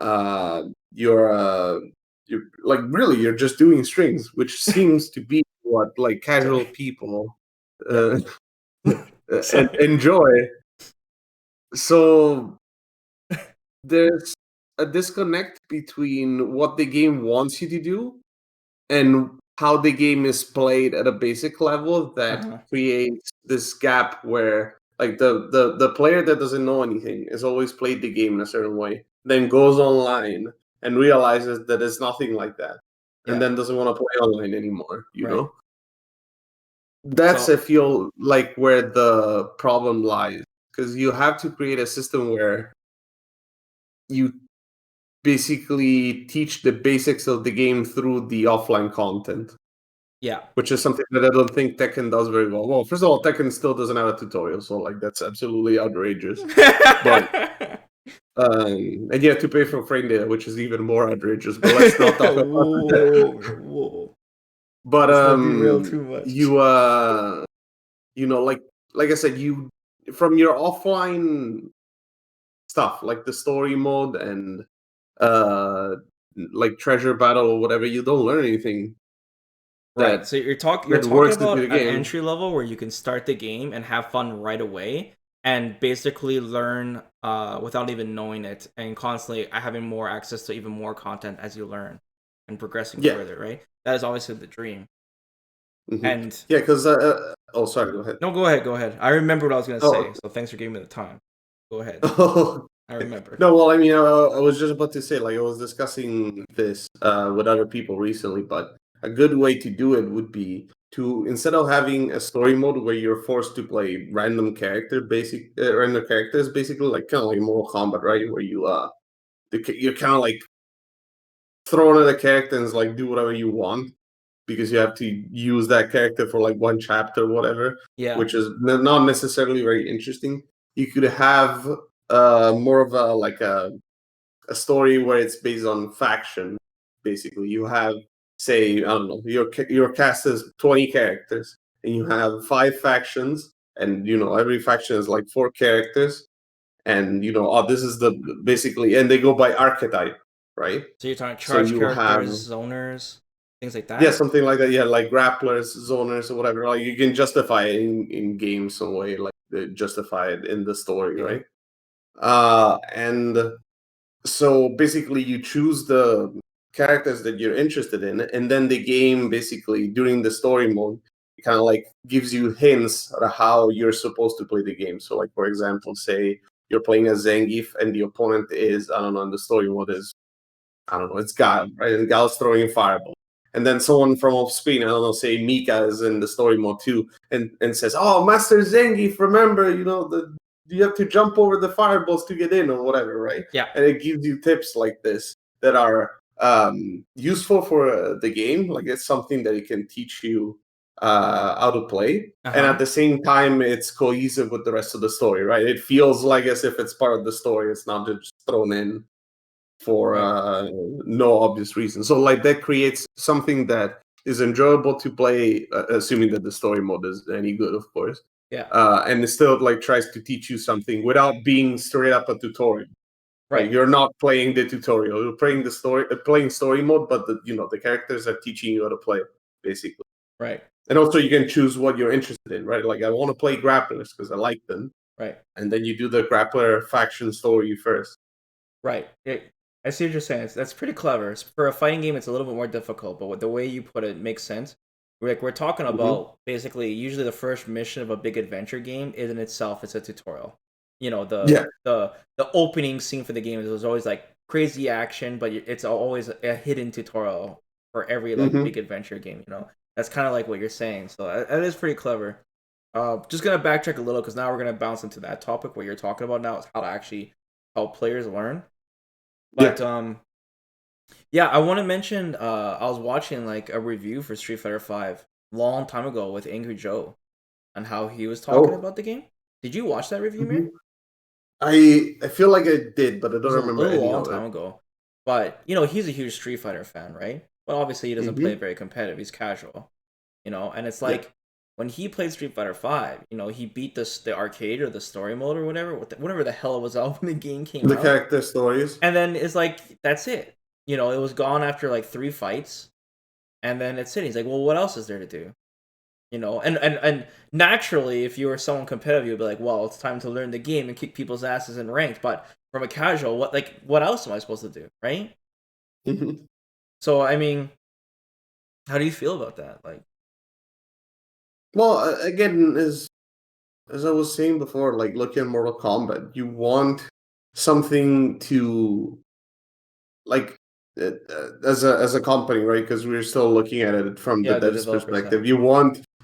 uh, you're uh, you're like really you're just doing strings, which seems to be what like Sorry. casual people Yeah. uh, Sorry. enjoy. So there's a disconnect between what the game wants you to do and how the game is played at a basic level that Uh-huh. creates this gap where Like the player that doesn't know anything has always played the game in a certain way, then goes online and realizes that it's nothing like that, and Yeah. then doesn't want to play online anymore. Right. That's So I feel like where the problem lies, because you have to create a system where you basically teach the basics of the game through the offline content, yeah. which is something that I don't think Tekken does very well. Well, first of all, Tekken still doesn't have a tutorial, so like that's absolutely outrageous. But and you have to pay for frame data, which is even more outrageous. But let's not talk about that. Whoa, whoa. But Let's not derail too much. you know, like I said, you from your offline stuff, like the story mode and uh like treasure battle or whatever, you don't learn anything Right. that So you're that talking works into about the an game. entry level where you can start the game and have fun right away and basically learn without even knowing it and constantly having more access to even more content as you learn and progressing Yeah. further, right? That is obviously the dream. Hmm. And Yeah, because oh, sorry, go ahead. no, go ahead. I remember what I was gonna Oh, say, so thanks for giving me the time. Go ahead. oh, I remember. no, well, I mean, I was just about to say, like, I was discussing this with other people recently, but a good way to do it would be to, instead of having a story mode where you're forced to play random characters, basically, like kind of like Mortal Kombat, right? Where you're kind of like thrown at a character and it's like do whatever you want because you have to use that character for like one chapter or whatever, Yeah. which is not necessarily very interesting. You could have more of a story where it's based on faction. Basically, you have, say, I don't know, your cast is 20 characters, and you have 5 factions, and every faction is like 4 characters, and oh, this is the basically, and they go by archetype, right? So you're talking So charge you have, characters, zoners, things like yeah, that? something like that. Yeah, like grapplers, zoners, or whatever. Like you can justify it in games some way, like justify it in the story, Okay. right? And so basically, you choose the characters that you're interested in, and then the game basically during the story mode kind of like gives you hints on how you're supposed to play the game. So, like for example, say you're playing as Zangief, and the opponent is, I don't know, in the story mode is, I don't know, it's Gal, right? And Gal's throwing fireball. And then someone from off screen, I don't know, say Mika is in the story mode too, and says, "Oh, Master Zangief, remember, you have to jump over the fireballs to get in or whatever, right?" Yeah. And it gives you tips like this that are useful for the game. Like it's something that it can teach you how to play, and at Uh-huh. the same time, it's cohesive with the rest of the story, right? It feels like as if it's part of the story. It's not just thrown in for Right. no obvious reason. So like that creates something that is enjoyable to play, assuming that the story mode is any good, of course. Yeah. And it still like tries to teach you something without being straight up a tutorial. Like Right. you're not playing the tutorial; you're playing playing story mode. But the characters are teaching you how to play, basically. Right. And also, you can choose what you're interested in, right? Like I want to play grapplers because I like them, Right. and then you do the grappler faction story first. Right. I see what you're saying. That's pretty clever. For a fighting game, it's a little bit more difficult, but with the way you put it makes sense. We're talking Hmm. about basically usually the first mission of a big adventure game is in itself it's a tutorial. You know Yeah. the opening scene for the game is always like crazy action, but it's always a hidden tutorial for every like big Hmm. adventure game. That's kind of like what you're saying. So that is pretty clever. Just gonna backtrack a little because now we're gonna bounce into that topic. What you're talking about now is how to actually help players learn. Yeah. But yeah, I want to mention I was watching like a review for Street Fighter 5 long time ago with Angry Joe and how he was talking Oh. about the game. Did you watch that review, man? Hmm. I feel like I did, but I It don't was a remember little any long of it. time ago. But, he's a huge Street Fighter fan, right? But obviously he doesn't play Hmm. very competitive. He's casual, and it's Yeah. like when he played Street Fighter 5, he beat the arcade or the story mode or whatever, whatever the hell it was out when the game came The out. character stories. And then it's like that's it. It was gone after like 3 fights. And then it's it. He's like, well, what else is there to do? And naturally, if you were someone competitive, you'd be like, well, it's time to learn the game and kick people's asses in ranked. But from a casual, what else am I supposed to do, right? Hmm. So I mean, how do you feel about that? Like, Well, again, is as I was saying before, like look at Mortal Kombat. You want something to like as a company, right? Because we're still looking at it from the Yeah, the dev's developers. Yeah. perspective.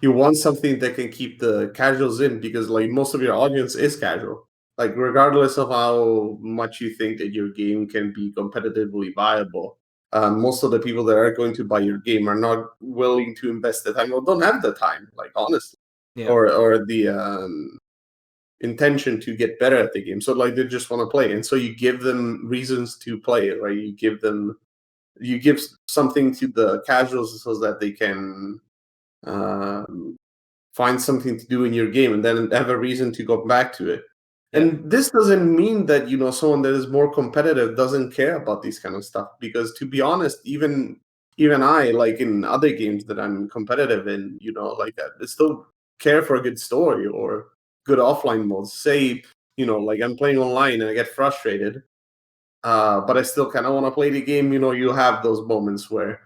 You want something that can keep the casuals in because like most of your audience is casual. Like regardless of how much you think that your game can be competitively viable, most of the people that are going to buy your game are not willing to invest the time or don't have the time, like honestly, Yeah. or the intention to get better at the game. So like they just want to play, and so you give them reasons to play, right? You give something to the casuals so that they can um, find something to do in your game and then have a reason to go back to it. Yeah. And this doesn't mean that someone that is more competitive doesn't care about these kind of stuff. Because to be honest, even I, like in other games that I'm competitive in, like I still care for a good story or good offline modes. Say, like I'm playing online and I get frustrated, but I still kind of want to play the game. You have those moments where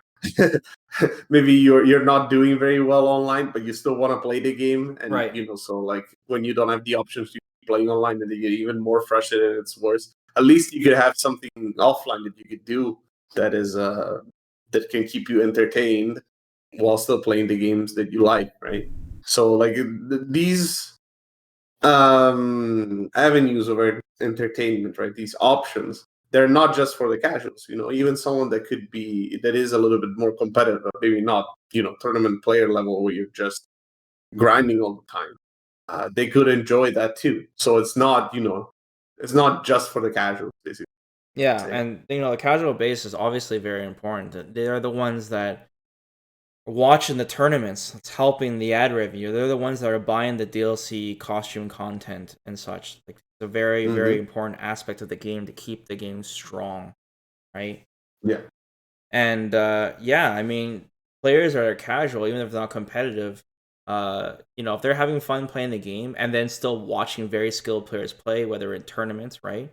maybe you're not doing very well online, but you still want to play the game, and Right. so like when you don't have the options to playing online, and you get even more frustrated, and it's worse. At least you could have something offline that you could do that is that can keep you entertained while still playing the games that you like, right? So like these avenues of entertainment, right? These options, they're not just for the casuals. Even someone that is a little bit more competitive, but maybe not, tournament player level where you're just grinding all the time. They could enjoy that too. So it's not just for the casuals, basically. Yeah, Say. and the casual base is obviously very important. They are the ones that are watching the tournaments. It's helping the ad revenue. They're the ones that are buying the DLC costume content and such. Like it's a very, very Mm-hmm. important aspect of the game to keep the game strong, right? Yeah. And yeah, I mean, players that are casual, even if they're not competitive, if they're having fun playing the game and then still watching very skilled players play, whether in tournaments, right?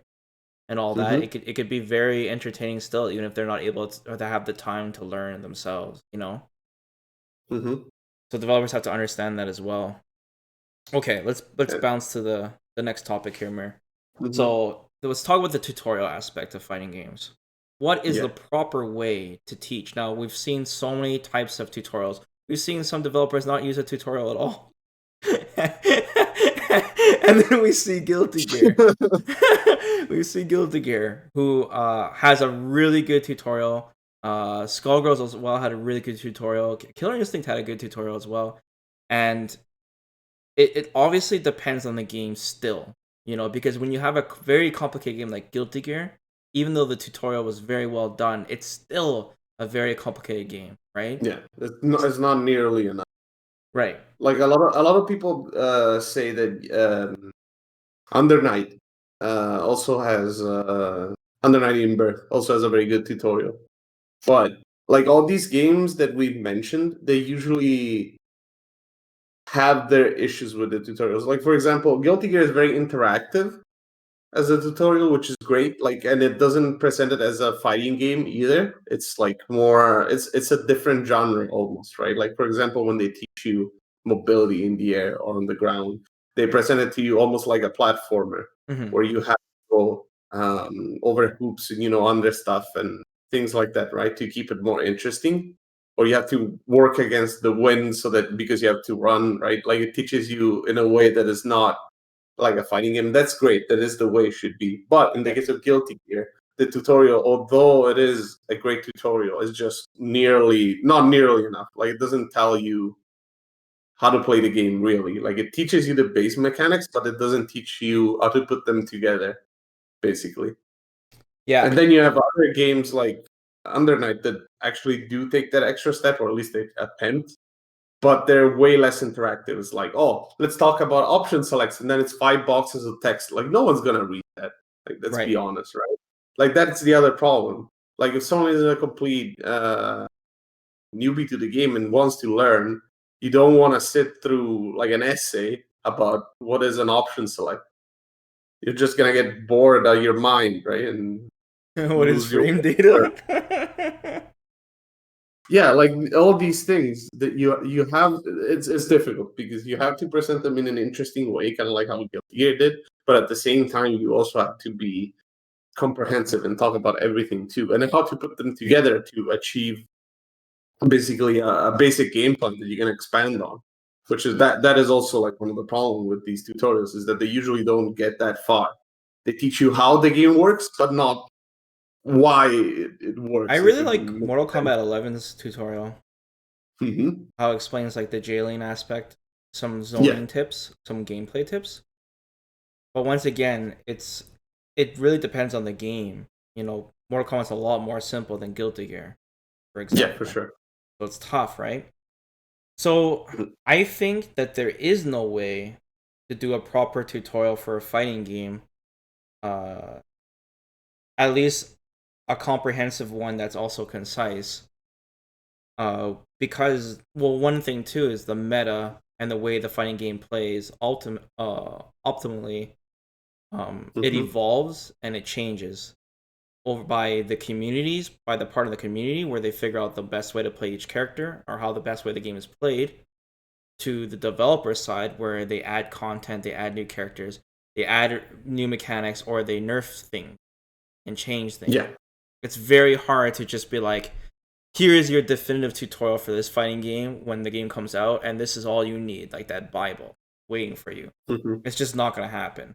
And all that, Mm-hmm. it could be very entertaining still, even if they're not able to or to have the time to learn themselves. Mm-hmm. So developers have to understand that as well. Okay, let's Yeah. bounce to the next topic here, Mir. Mm-hmm. So let's talk about the tutorial aspect of fighting games. What is Yeah. the proper way to teach? Now we've seen so many types of tutorials. We've seen some developers not use a tutorial at all. And then we see Guilty Gear. We see Guilty Gear, who has a really good tutorial. Skullgirls as well had a really good tutorial. Killer Instinct had a good tutorial as well. And it obviously depends on the game still, because when you have a very complicated game like Guilty Gear, even though the tutorial was very well done, it's still a very complicated game, right? Yeah. It's not nearly enough. Right. Like a lot of people say that Under Night also has Under Night in Birth also has a very good tutorial. But like all these games that we've mentioned, they usually have their issues with the tutorials. Like for example, Guilty Gear is very interactive as a tutorial, which is great. Like, and it doesn't present it as a fighting game either. It's like more. It's a different genre almost, right? Like for example, when they teach you mobility in the air or on the ground, they present it to you almost like a platformer, Hmm. where you have to go over hoops and under stuff and things like that, right? To keep it more interesting. Or you have to work against the wind so that because you have to run, right? Like it teaches you in a way that is not like a fighting game. That's great. That is the way it should be. But in the Right. case of Guilty Gear, the tutorial, although it is a great tutorial, is just not nearly enough. Like it doesn't tell you how to play the game really. Like it teaches you the base mechanics, but it doesn't teach you how to put them together, basically. Yeah. And then you have other games like Under Night that actually do take that extra step, or at least they attempt, but they're way less interactive. It's like, oh, let's talk about option selects, and then it's 5 boxes of text. Like, no one's gonna read that. Like, let's be Right. honest, right? Like, that's the other problem. Like, if someone is a complete newbie to the game and wants to learn, you don't want to sit through like an essay about what is an option select. You're just gonna get bored out of your mind, right? And What is lose your frame will to learn. data? yeah, like all these things that you have, it's difficult because you have to present them in an interesting way, kind of like how Guilty Gear did, but at the same time you also have to be comprehensive and talk about everything too, and how to put them together to achieve basically a basic game plan that you can expand on. Which is that is also like one of the problems with these tutorials is that they usually don't get that far. They teach you how the game works, but not why it I works. If really it like makes Mortal sense. Kombat 11's tutorial. Mm-hmm. How it explains like the jailing aspect, some Yeah, zoning tips, some gameplay tips. But once again, it really depends on the game. You know, Mortal Kombat's a lot more simple than Guilty Gear, for yeah, for example. sure. So it's tough, right? So I think that there is no way to do a proper tutorial for a fighting game. Uh, at least a comprehensive one that's also concise. Because well, one thing too is the meta and the way the fighting game plays. Optimally, it Mm-hmm. evolves and it changes over by the communities, by the part of the community where they figure out the best way to play each character or how the best way the game is played, to the developer side where they add content, they add new characters, they add new mechanics, or they nerf things and change things. Yeah. It's very hard to just be like, here is your definitive tutorial for this fighting game when the game comes out, and this is all you need, like that Bible waiting for you. Mm-hmm. It's just not going to happen.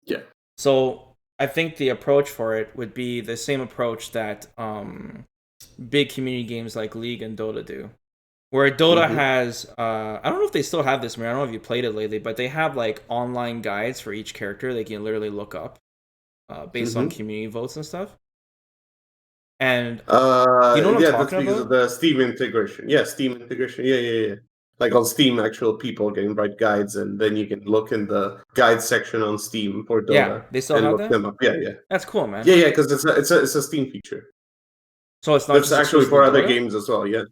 Yeah. So I think the approach for it would be the same approach that big community games like League and Dota do. Where Dota Mm-hmm. has, I don't know if they still have this, man. I don't know if you played it lately, but they have like online guides for each character they can literally look up based on Mm-hmm. community votes and stuff. And you know what I'm Yeah, that's talking because of about? the Steam integration. Yeah, Steam integration. Yeah, yeah, yeah. Like on Steam, actual people can write guides, and then you can look in the guide section on Steam for Yeah, Dota they still and have look that. them up. Yeah, yeah, That's cool, man. yeah, yeah. Because it's a Steam feature. So it's not That's just actually exclusive for to other Dota. games as well. Yeah.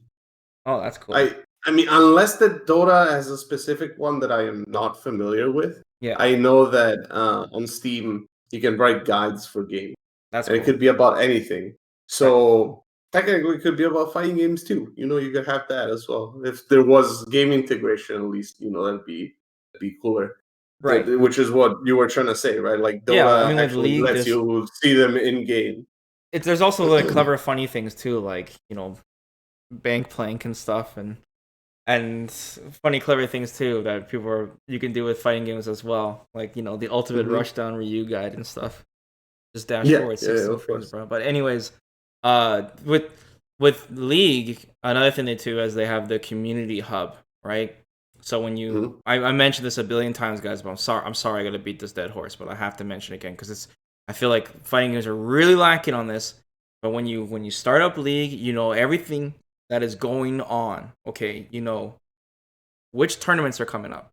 Oh, that's cool. I mean, unless the Dota has a specific one that I am not familiar with, Yeah, I know that on Steam you can write guides for games, that's and it cool. could be about anything. That So technically, it could be about fighting games too. You could have that as well. If there was game integration, at least that'd be cooler. right. Which is what you were trying to say, right? Like Yeah, I Dota mean with actually League, lets you see them in game. there's also like clever, funny things too, like bank plank and stuff, and funny, clever things too that you can do with fighting games as well, like the ultimate Hmm. rushdown Ryu guide and stuff. Just dash Yeah, forward yeah, yeah, 16 of frames, course. bro. But anyways, with League, another thing they do is they have the community hub, right? So when Hmm. I mentioned this a billion times, guys, but I'm sorry, I gotta beat this dead horse, but I have to mention it again because I feel like fighting games are really lacking on this. But when you start up League, you know everything that is going on. Okay, you know which tournaments are coming up.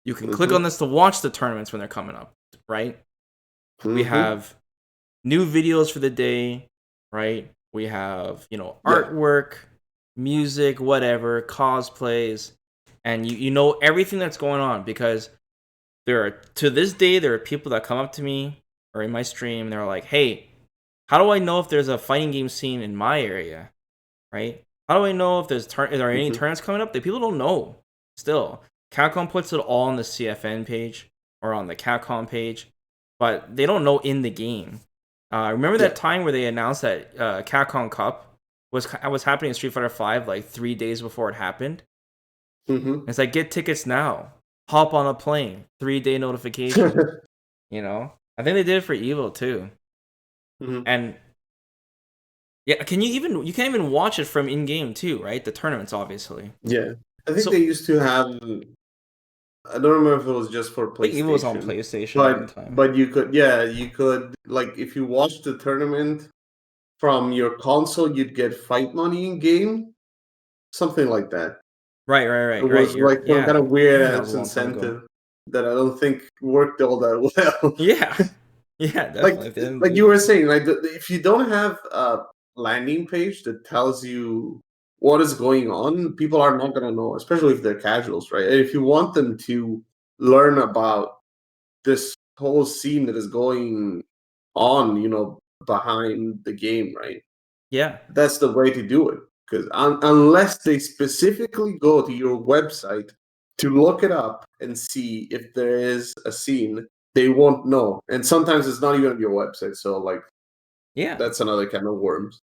You can click on Hmm. this to watch the tournaments when they're coming up, right? We Hmm. have new videos for the day, right? We have, Yeah. artwork, music, whatever, cosplays, and you know everything that's going on because to this day there are people that come up to me or in my stream and they're like, "Hey, how do I know if there's a fighting game scene in my area?" Right? How do I know if there are any Hmm. tournaments coming up that people don't know? Still, Capcom puts it all on the CFN page or on the Capcom page, but they don't know in the game. Remember Yeah. that time where they announced that Capcom Cup was happening in Street Fighter V like 3 days before it happened? Hmm. It's like get tickets now, hop on a plane, 3 day notification. I think they did it for Evo too, Hmm. and yeah, you can't even watch it from in game too, right? The tournaments, obviously. Yeah. I think they So used to have. I don't remember if it was just for I think Evo was on PlayStation, PlayStation at the but time. but you could like if you watched the tournament from your console, you'd get fight money in game, something like that. Right, right, It right, right. was like some kind Yeah. of weird Man, that was ass a long time ago. incentive that I don't think worked all that well. Yeah, yeah, like definitely. At the end of like the you day. were saying, like if you don't have a landing page that tells you what is going on, people are not gonna know, especially if they're casuals, right? And if you want them to learn about this whole scene that is going on, behind the game, right? Yeah, That's the way to do it. because unless they specifically go to your website to look it up and see if there is a scene, they won't know. And sometimes it's not even on your website, so like Yeah. that's another kind of worms.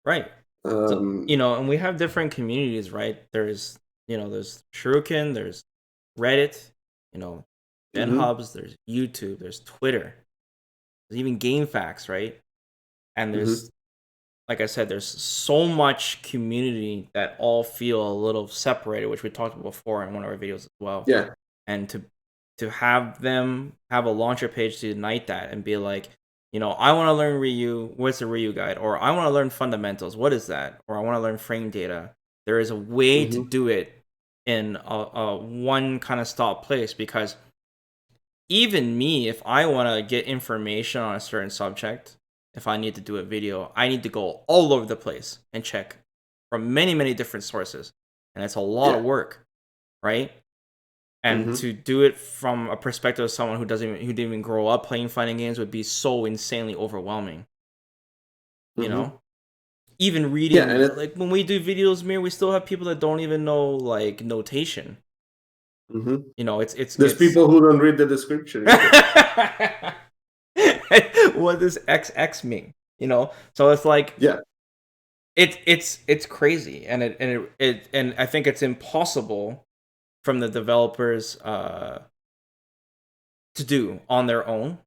Right. So, Um, and we have different communities, right? There's Shuriken, there's Reddit, Gen mhm, Hubs, there's YouTube, there's Twitter, there's even GameFAQs, right? And mhm, there's, like I said, there's so much community that all feel a little separated, which we talked about before in one of our videos as well. yeah, And to have them have a launcher page to unite that and be like, I want to learn Ryu. What's the Ryu guide? Or I want to learn fundamentals. What is that? Or I want to learn frame data. There is a way to mhm, do it in a one kind of stop place, because even me, if I want to get information on a certain subject, if I need to do a video, I need to go all over the place and check from many, many different sources. And it's a lot yeah, of work, right? And mhm, to do it from a perspective of someone who didn't even grow up playing fighting games would be so insanely overwhelming, you mhm. know? Even Yeah, reading, and it. like when we do videos, Mir, we still have people that don't even know like notation. Mhm. It's There's people who don't read the description either. what does XX mean? So it's like Yeah, it's crazy, and I think it's impossible from the developers to do on their own.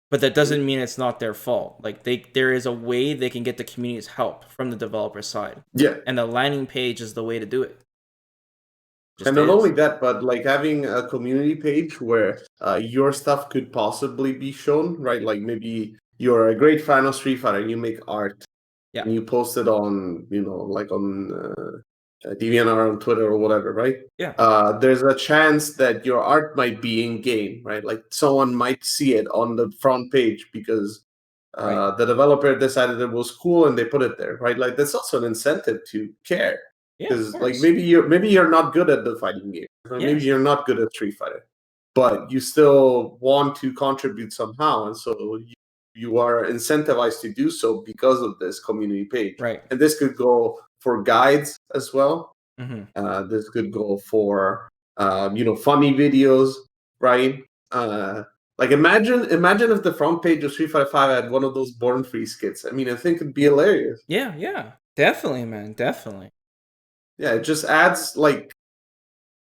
But that mhm, doesn't mean it's not their fault. Like there is a way they can get the community's help from the developer side, yeah. and the landing page is the way to do it. And Just not only is. that, but like having a community page where your stuff could possibly be shown, right? Like maybe you're a great fan of Street Fighter and you make art Yeah. and you post it on, like on DeviantArt on Twitter or whatever, right? Yeah. There's a chance that your art might be in game, right? Like someone might see it on the front page because Right. the developer decided it was cool and they put it there, right? Like that's also an incentive to care Yeah. Of because like course. maybe you're not good at the fighting game, or maybe Yes. you're not good at Street Fighter, but you still want to contribute somehow, and so you are incentivized to do so because of this community page. Right. And this could go for guides as well. Mm-hmm. This could go for funny videos, right? Uh, like imagine if the front page of Street Fighter Five had one of those Born Free skits. I mean, I think it'd be hilarious. Yeah. Yeah. Definitely, man. Definitely. Yeah, it just adds like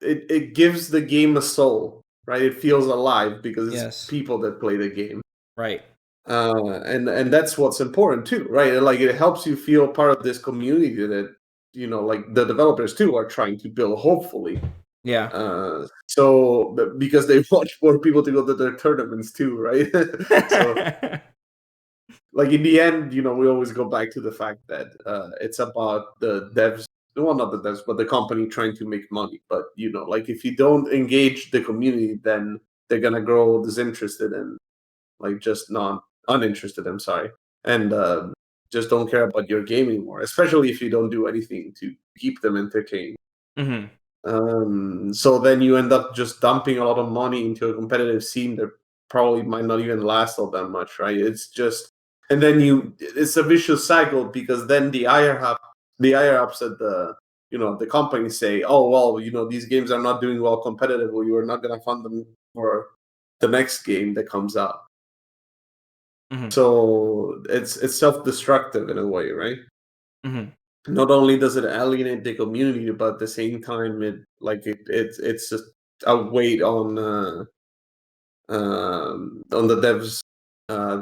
it gives the game a soul, right? It feels alive because it's Yes. people that play the game. Right. And that's what's important too, right? Like it helps you feel part of this community that like the developers too are trying to build. Hopefully, Yeah. because they want more people to go to their tournaments too, right? So like in the end, we always go back to the fact that it's about the devs, well, not the devs, but the company trying to make money. But like if you don't engage the community, then they're gonna grow disinterested and like just not uninterested. I'm sorry, and just don't care about your game anymore. Especially if you don't do anything to keep them entertained. Mm-hmm. So then you end up just dumping a lot of money into a competitive scene that probably might not even last all that much, right? It's just, and then it's a vicious cycle because then the higher ups at the company say, oh well, these games are not doing well competitively. We're not gonna fund them for the next game that comes out. Mm-hmm. So it's self-destructive in a way, right? Mm-hmm. Not only does it alienate the community, but at the same time, it's just a weight on the devs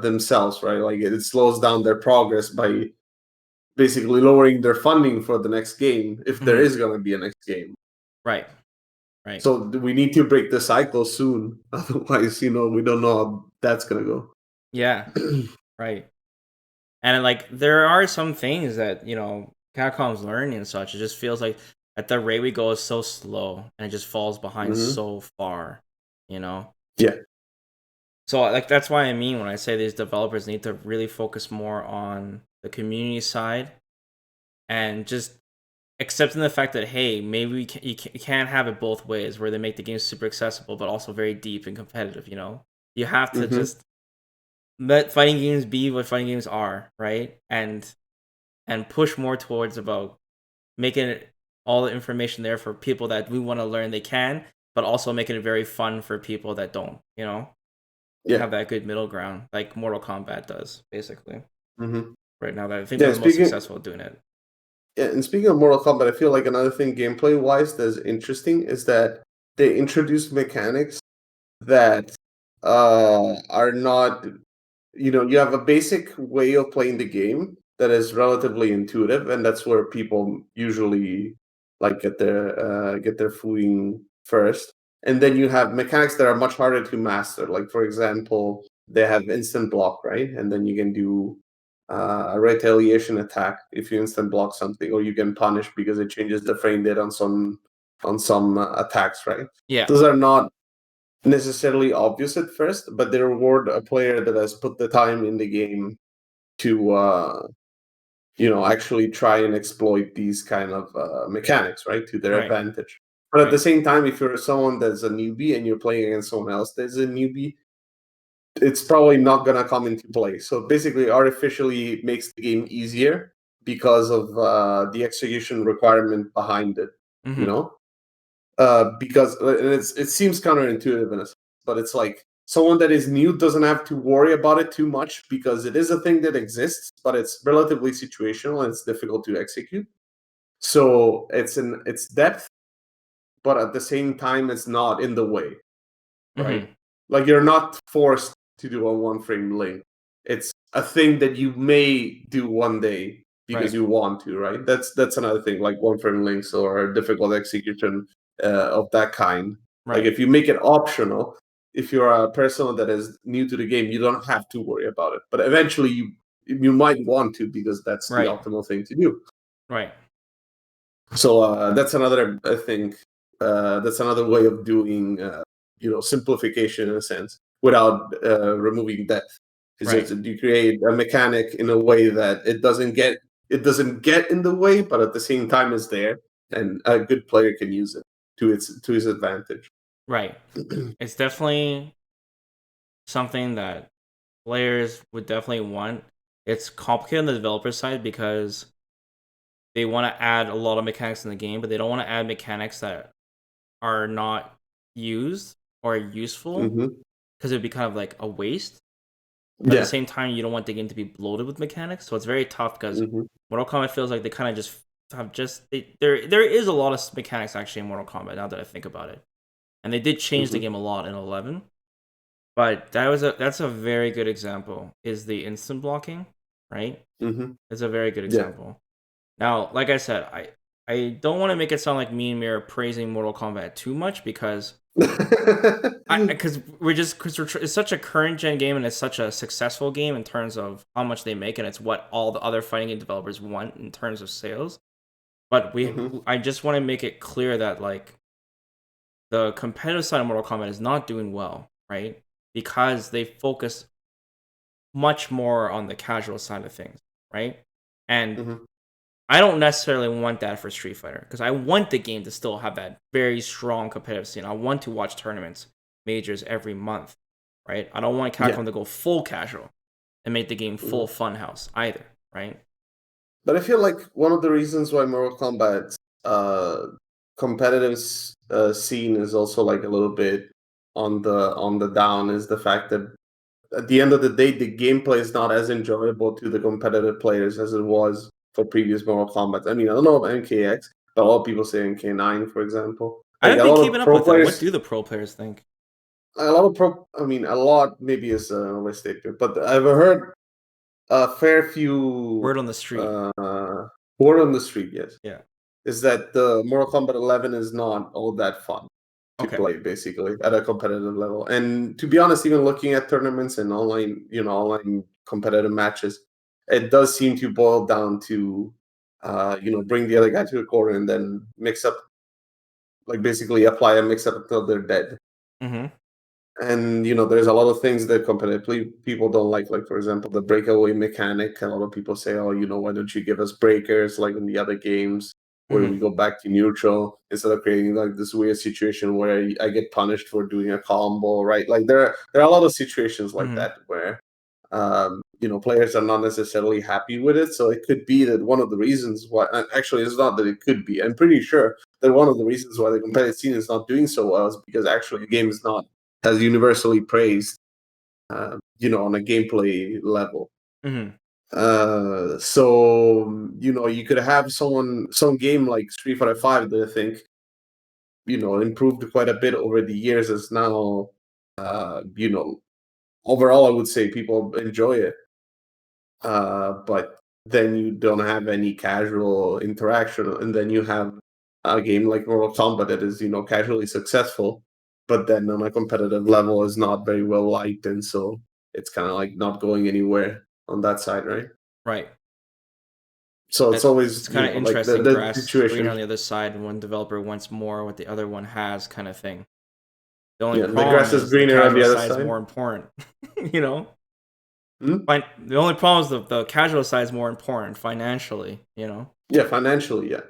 themselves, right? Like it slows down their progress by basically lowering their funding for the next game if there Mm-hmm. is going to be a next game. Right. Right. So we need to break the cycle soon, otherwise, we don't know how that's going to Yeah. go. Right. And like there are some things that Capcom's learning and such. It just feels like at the rate we go is so slow, and it just falls behind Hmm. so far. You know. Yeah. So like that's why I mean when I say these developers need to really focus more on the community side and just accepting the fact that hey, maybe you can't have it both ways, where they make the game super accessible but also very deep and competitive. You have to Hmm. just let fighting games be what fighting games are, right? And push more towards about making it all the information there for people that we want to learn they can, but also making it very fun for people that don't, Yeah. have that good middle ground like Mortal Kombat does, basically. Hmm. Right now, that I think Yeah. they're the most successful at doing it. Yeah, and speaking of Mortal Kombat, I feel like another thing gameplay wise that's interesting is that they introduced mechanics that are not, you have a basic way of playing the game that is relatively intuitive, and that's where people usually like get their footing first. And then you have mechanics that are much harder to master. Like for example, they have instant block, right? And then you can do a retaliation attack if you instant block something, or you can punish because it changes the frame rate on some attacks, right? Yeah. Those are not necessarily obvious at first, but they reward a player that has put the time in the game to actually try and exploit these kind of mechanics, right, to their Right. advantage. But at the Right. same time, if you're someone that's a newbie and you're playing against someone else that's a newbie, it's probably not gonna come into play. So basically, artificially makes the game easier because of the execution requirement behind it. You Mm-hmm. know, because it seems counterintuitive in a sense, but it's like someone that is new doesn't have to worry about it too much because it is a thing that exists, but it's relatively situational and it's difficult to execute. So it's depth, but at the same time, it's not in the way, right? Mm-hmm. Like you're not forced to do a one frame link. It's a thing that you may do one day because Right. you want to, right? That's another thing, like one frame links or difficult execution of that kind. Like Right. if you make it optional, if you're a person that is new to the game, you don't have to worry about it. But eventually, you might want to because that's the Right. optimal thing to do. Right. So that's another, I think, that's another way of doing, simplification in a sense without removing depth. Is Right. that you create a mechanic in a way that it doesn't get in the way, but at the same time is there, and a good player can use it to his advantage. Right. It's definitely something that players would definitely want. It's complicated on the developer side because they want to add a lot of mechanics in the game, but they don't want to add mechanics that are not used or useful Hmm. because it'd be kind of like a waste. But at the Yeah. same time, you don't want the game to be bloated with mechanics, so it's very tough because Hmm. Mortal Kombat feels like they kind of just have there is a lot of mechanics actually in Mortal Kombat now that I think about it, and they did change the Hmm. game a lot in 11. But that's a very good example. Is the instant blocking, right? Hmm. It's a very good Yeah. example. Now, like I said, I don't want to make it sound like me and me are praising Mortal Kombat too much because it's such a current gen game and it's such a successful game in terms of how much they make and it's what all the other fighting game developers want in terms of sales. But Hmm. I just want to make it clear that like the competitive side of Mortal Kombat is not doing well, right? Because they focus much more on the casual side of things, right? And Hmm. I don't necessarily want that for Street Fighter because I want the game to still have that very strong competitive scene. I want to watch tournaments, majors every month, right? I don't want Yeah. Capcom to go full casual and make the game full Mhm. funhouse either, right? But I feel like one of the reasons why Mortal Kombat's uh, competitive scene is also like a little bit on the down is the fact that at the end of the day, the gameplay is not as enjoyable to the competitive players as it was for previous Mortal Kombat. I mean, I don't know about MKX, but a lot of people say MK9, for example. I Like haven't a been lot keeping of up pro with that. What players, do the pro players think? I mean, a lot maybe is an overstatement, but I've heard a fair few Word on the street. uh, word on the street, yes, Yeah. is that the Mortal Kombat 11 is not all that fun to Okay. play, basically, at a competitive level. And to be honest, even looking at tournaments and online competitive matches, it does seem to boil down to, bring the other guy to a corner and then mix up, like basically apply a mix up until they're dead. Mm-hmm. And there's a lot of things that competitively people don't like for example the breakaway mechanic. A lot of people say, oh, why don't you give us breakers like in the other games where Mm-hmm. we go back to neutral instead of creating like this weird situation where I get punished for doing a combo, right? Like there are a lot of situations like Mm-hmm. that where players are not necessarily happy with it. So it could be that one of the reasons why, actually, it's not that it could be. I'm pretty sure that one of the reasons why the competitive scene is not doing so well is because actually the game is not as universally praised, on a gameplay level. Mm-hmm. So you could have some game like Street Fighter Five that I think improved quite a bit over the years. Is now, overall, I would say people enjoy it. But then you don't have any casual interaction, and then you have a game like Mortal Kombat that is casually successful, but then on a competitive level is not very well liked, and so it's kind of like not going anywhere on that side, right? Right. So it's always It's kind of like the, interesting. the Grass green situation. on the other side, and one developer wants more what the other one has, kind of thing. The only Yeah, the problem grass is is the greener on casual the other side is side. more important. you know, Hmm? the only problem is the casual side is more important financially. Yeah, financially, yeah.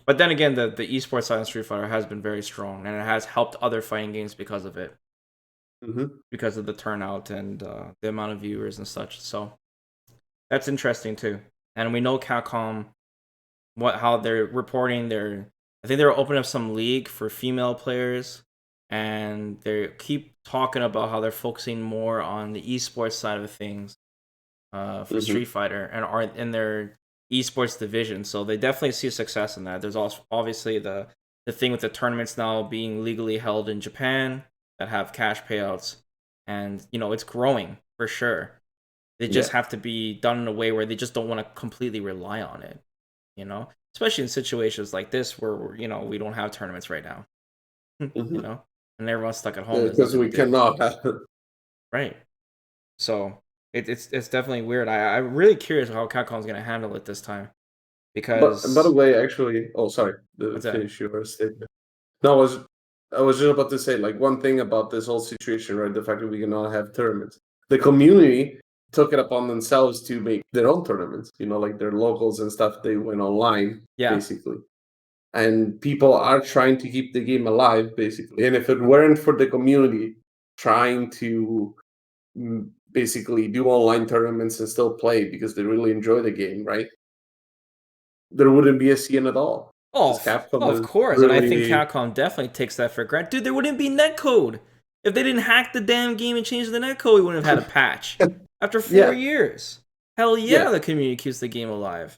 But then again, the esports side of Street Fighter has been very strong, and it has helped other fighting games because of it, Hmm. because of the turnout and the amount of viewers and such. So that's interesting too. And we know Capcom, how they're reporting I think they're opening up some league for female players, and they keep talking about how they're focusing more on the esports side of things for Street Hmm. Fighter and are in their esports division. So they definitely see success in that. There's also obviously the thing with the tournaments now being legally held in Japan that have cash payouts, and it's growing for sure. They just Yeah. have to be done in a way where they just don't want to completely rely on it, especially in situations like this where we don't have tournaments right now, Hmm. and everyone's stuck at home. There's Because nothing to we do, cannot have. right? So it's definitely weird. I'm really curious how Capcom's gonna handle it this time But by the because way, actually, oh sorry, the what's that? finish your statement. No, I was just about to say like one thing about this whole situation, right? The fact that we cannot have tournaments. The community took it upon themselves to make their own tournaments. Like their locals and stuff. They went online Yeah, basically, and people are trying to keep the game alive basically. And if it weren't for the community trying to basically do online tournaments and still play because they really enjoy the game, right? There wouldn't be a scene at all. Because Capcom of is course, and I think really, Capcom definitely takes that for granted. Dude, there wouldn't be netcode if they didn't hack the damn game and change the netcode. We wouldn't have had a patch after four yeah, years. Hell yeah, yeah. the community keeps the game alive.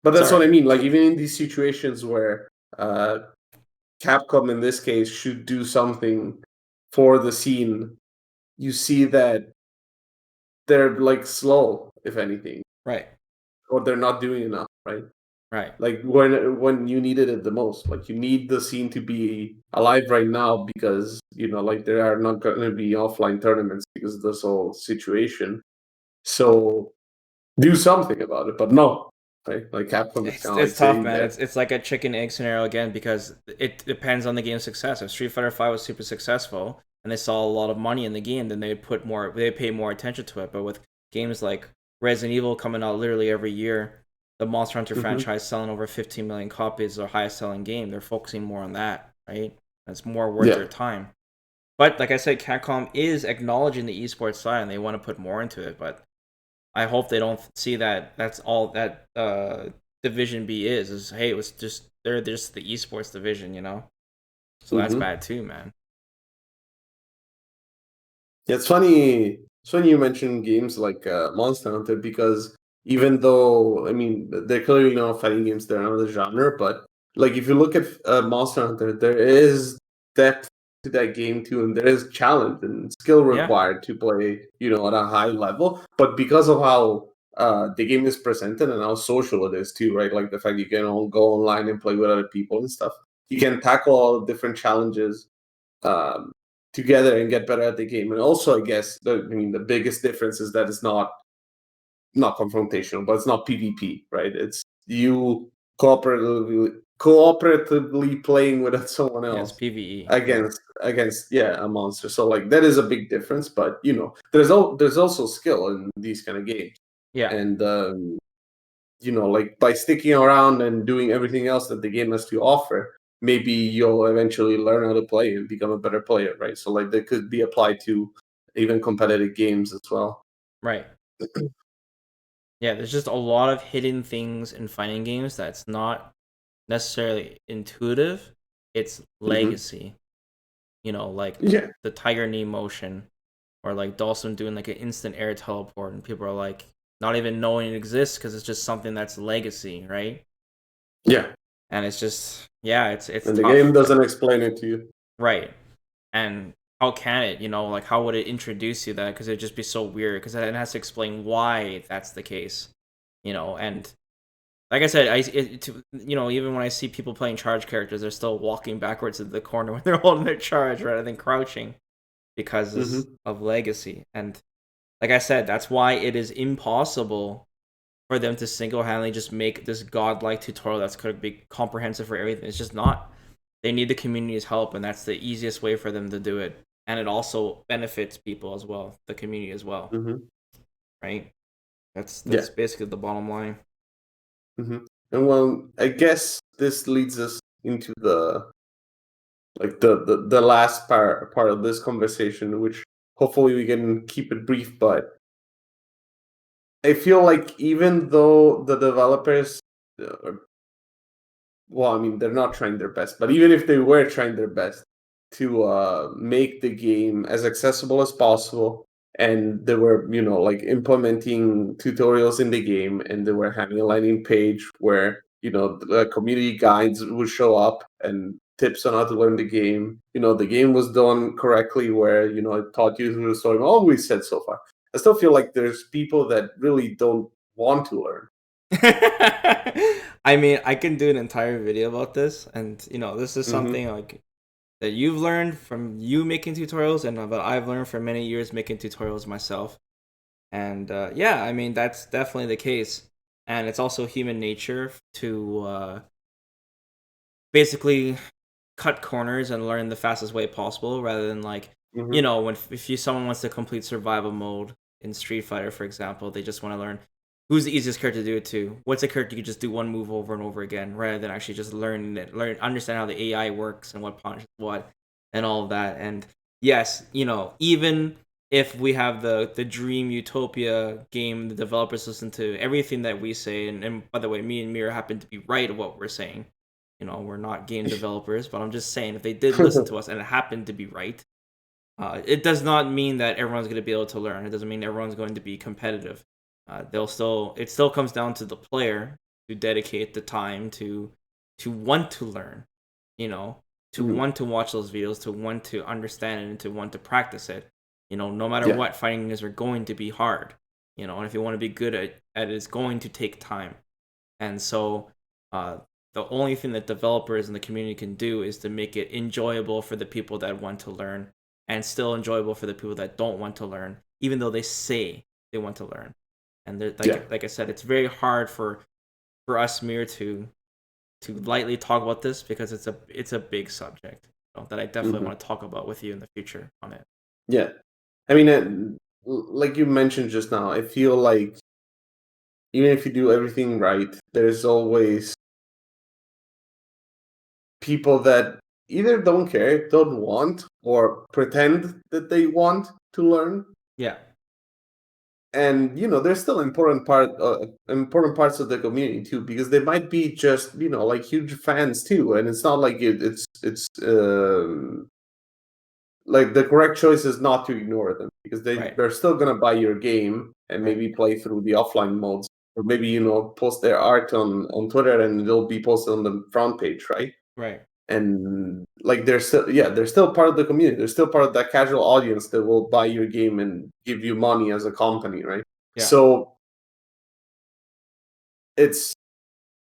But that's what Sorry. I mean. Like even in these situations where uh, Capcom, in this case, should do something for the scene, you see that they're like slow, if anything, Right. or they're not doing enough, right? Right. Like when you needed it the most, like you need the scene to be alive right now because like there are not going to be offline tournaments because of this whole situation. So do something about it, but no, right? Like Capcom is kind of like It's tough, sitting man. there. It's like a chicken egg scenario again because it depends on the game's success. If Street Fighter Five was super successful and they saw a lot of money in the game, then they pay more attention to it. But with games like Resident Evil coming out literally every year, the Monster Hunter Hmm. franchise selling over 15 million copies, their highest selling game, they're focusing more on that, right? That's more worth Yeah. their time. But like I said, Capcom is acknowledging the esports side and they want to put more into it. But I hope they don't see that that's all that division B is hey, it was just they're just the esports division. So that's Hmm. bad too, man. Yeah, it's funny. It's funny you mentioned games like Monster Hunter because even though I mean they're clearly not fighting games, they're another genre. But like if you look at Monster Hunter, there is depth to that game too, and there is challenge and skill Yeah, required to play, at a high level. But because of how the game is presented and how social it is too, right? Like the fact you can all go online and play with other people and stuff, you can tackle all the different challenges um, together and get better at the game. And also, I guess the biggest difference is that it's not confrontational, but it's not PvP, right? It's you cooperatively playing with someone yeah, it's else PVE. Yeah, against a monster. So like that is a big difference. But there's also skill in these kind of games, yeah. and like by sticking around and doing everything else that the game has to offer, maybe you'll eventually learn how to play and become a better player, right? So like that could be applied to even competitive games as well. Right. Yeah, there's just a lot of hidden things in fighting games that's not necessarily intuitive. It's Hmm. legacy. Like Yeah, the tiger knee motion, or like Dawson doing like an instant air teleport, and people are like not even knowing it exists because it's just something that's legacy, right? yeah, And it's just, yeah, it's and the game tough, doesn't explain it to you. right? And how can it? Like how would it introduce you that? Because it'd just be so weird. Because it has to explain why that's the case, and like I said, even when I see people playing charge characters, they're still walking backwards to the corner when they're holding their charge rather than crouching because Hmm. of legacy. And like I said, that's why it is impossible for them to single-handedly just make this godlike tutorial that's going to be comprehensive for everything. It's just not. They need the community's help, and that's the easiest way for them to do it. And it also benefits people as well, the community as well, Hmm. right? That's Yeah. that's basically the bottom line. Hmm. And well, I guess this leads us into the last part of this conversation, which hopefully we can keep it brief. But I feel like even though the developers, uh, well, I mean, they're not trying their best, but even if they were trying their best to make the game as accessible as possible, and they were, like implementing tutorials in the game, and they were having a landing page where, the community guides would show up and tips on how to learn the game. The game was done correctly, where, it taught you through the story. All we said so far. I still feel like there's people that really don't want to learn. I mean, I can do an entire video about this, and this is Hmm. something like that you've learned from you making tutorials, and that I've learned for many years making tutorials myself. And yeah, I mean that's definitely the case, and it's also human nature to basically cut corners and learn the fastest way possible, rather than like Hmm. when if someone wants to complete survival mode in Street Fighter, for example, they just want to learn who's the easiest character to do it to. What's a character you could just do one move over and over again, rather than actually just understand how the AI works and what punishes what, and all of that. And yes, even if we have the dream utopia game, the developers listen to everything that we say, and by the way, me and Mira happen to be right of what we're saying. We're not game developers, but I'm just saying if they did listen to us and it happened to be right, it does not mean that everyone's going to be able to learn. It doesn't mean everyone's going to be competitive. It still comes down to the player to dedicate the time to want to learn, you know, to Hmm. want to watch those videos, to want to understand it, and to want to practice it. No matter Yeah. what, fighting games are going to be hard. And if you want to be good at it, it's going to take time. And so, uh, the only thing that developers and the community can do is to make it enjoyable for the people that want to learn, and still enjoyable for the people that don't want to learn, even though they say they want to learn. And Yeah. like I said, it's very hard for us Mir to lightly talk about this, because it's a big subject, that I definitely Hmm. want to talk about with you in the future on it. Yeah. I mean, like you mentioned just now, I feel like even if you do everything right, there's always people that either don't care, don't want, or pretend that they want to learn. Yeah. And there's still important parts of the community too, because they might be just like huge fans too, and it's not like it's like the correct choice is not to ignore them, because Right. they're still gonna buy your game and Right. maybe play through the offline modes, or maybe post their art on Twitter and it'll be posted on the front page, right? Right. And like they're still part of the community. They're still part of that casual audience that will buy your game and give you money as a company, right? Yeah. So it's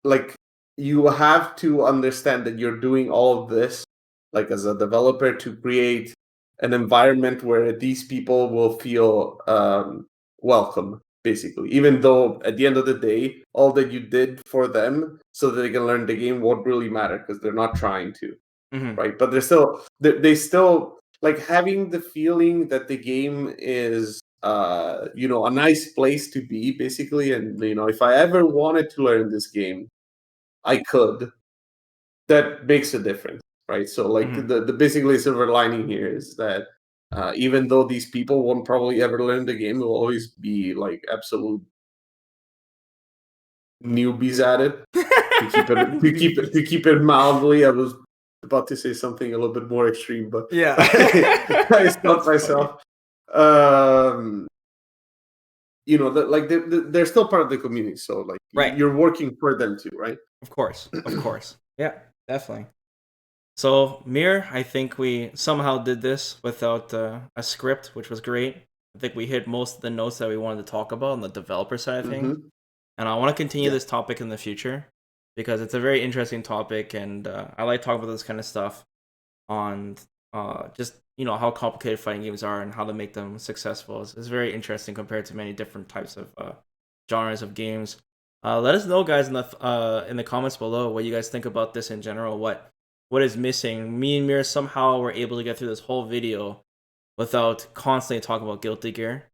like you have to understand that you're doing all of this like as a developer to create an environment where these people will feel welcome, basically, even though at the end of the day all that you did for them so that they can learn the game won't really matter because they're not trying to, Hmm. right? But they still like having the feeling that the game is a nice place to be, basically. And if I ever wanted to learn this game, I could. That makes a difference, right? So like Hmm. the basically silver lining here is that Even though these people won't probably ever learn the game, will always be like absolute newbies at it. To keep it mildly. I was about to say something a little bit more extreme, but Yeah. I stopped That's funny. myself. They're still part of the community, so like Right. you're working for them too, right? Of course. Of course. Yeah, definitely. So, Mir, I think we somehow did this without a script, which was great. I think we hit most of the notes that we wanted to talk about on the developer side of things. Mm-hmm. And I want to continue Yeah. this topic in the future because it's a very interesting topic, and I like talking about this kind of stuff on just how complicated fighting games are and how to make them successful. It's very interesting compared to many different types of genres of games. Let us know, guys, in the comments below what you guys think about this in general. What is missing? Me and Mir somehow were able to get through this whole video without constantly talking about Guilty Gear.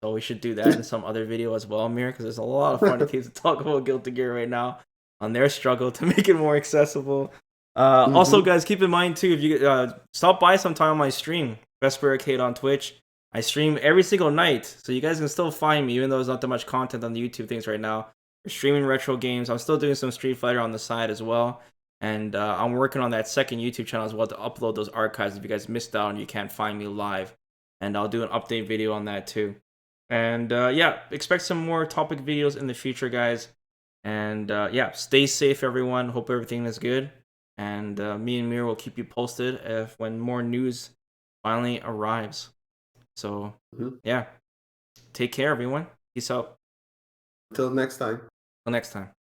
So we should do that in some other video as well, Mir, because there's a lot of funny things to talk about Guilty Gear right now on their struggle to make it more accessible. Also, Mm-hmm. guys, keep in mind too, if you stop by sometime on my stream, VesperArcade on Twitch. I stream every single night, so you guys can still find me, even though there's not that much content on the YouTube things right now. We're streaming retro games. I'm still doing some Street Fighter on the side as well. And I'm working on that second YouTube channel as well to upload those archives if you guys missed out and you can't find me live. And I'll do an update video on that too. And yeah, expect some more topic videos in the future, guys. And yeah, stay safe, everyone. Hope everything is good. And me and Mir will keep you posted if when more news finally arrives. So Mm-hmm. yeah, take care, everyone. Peace out. Until next time. Till next time.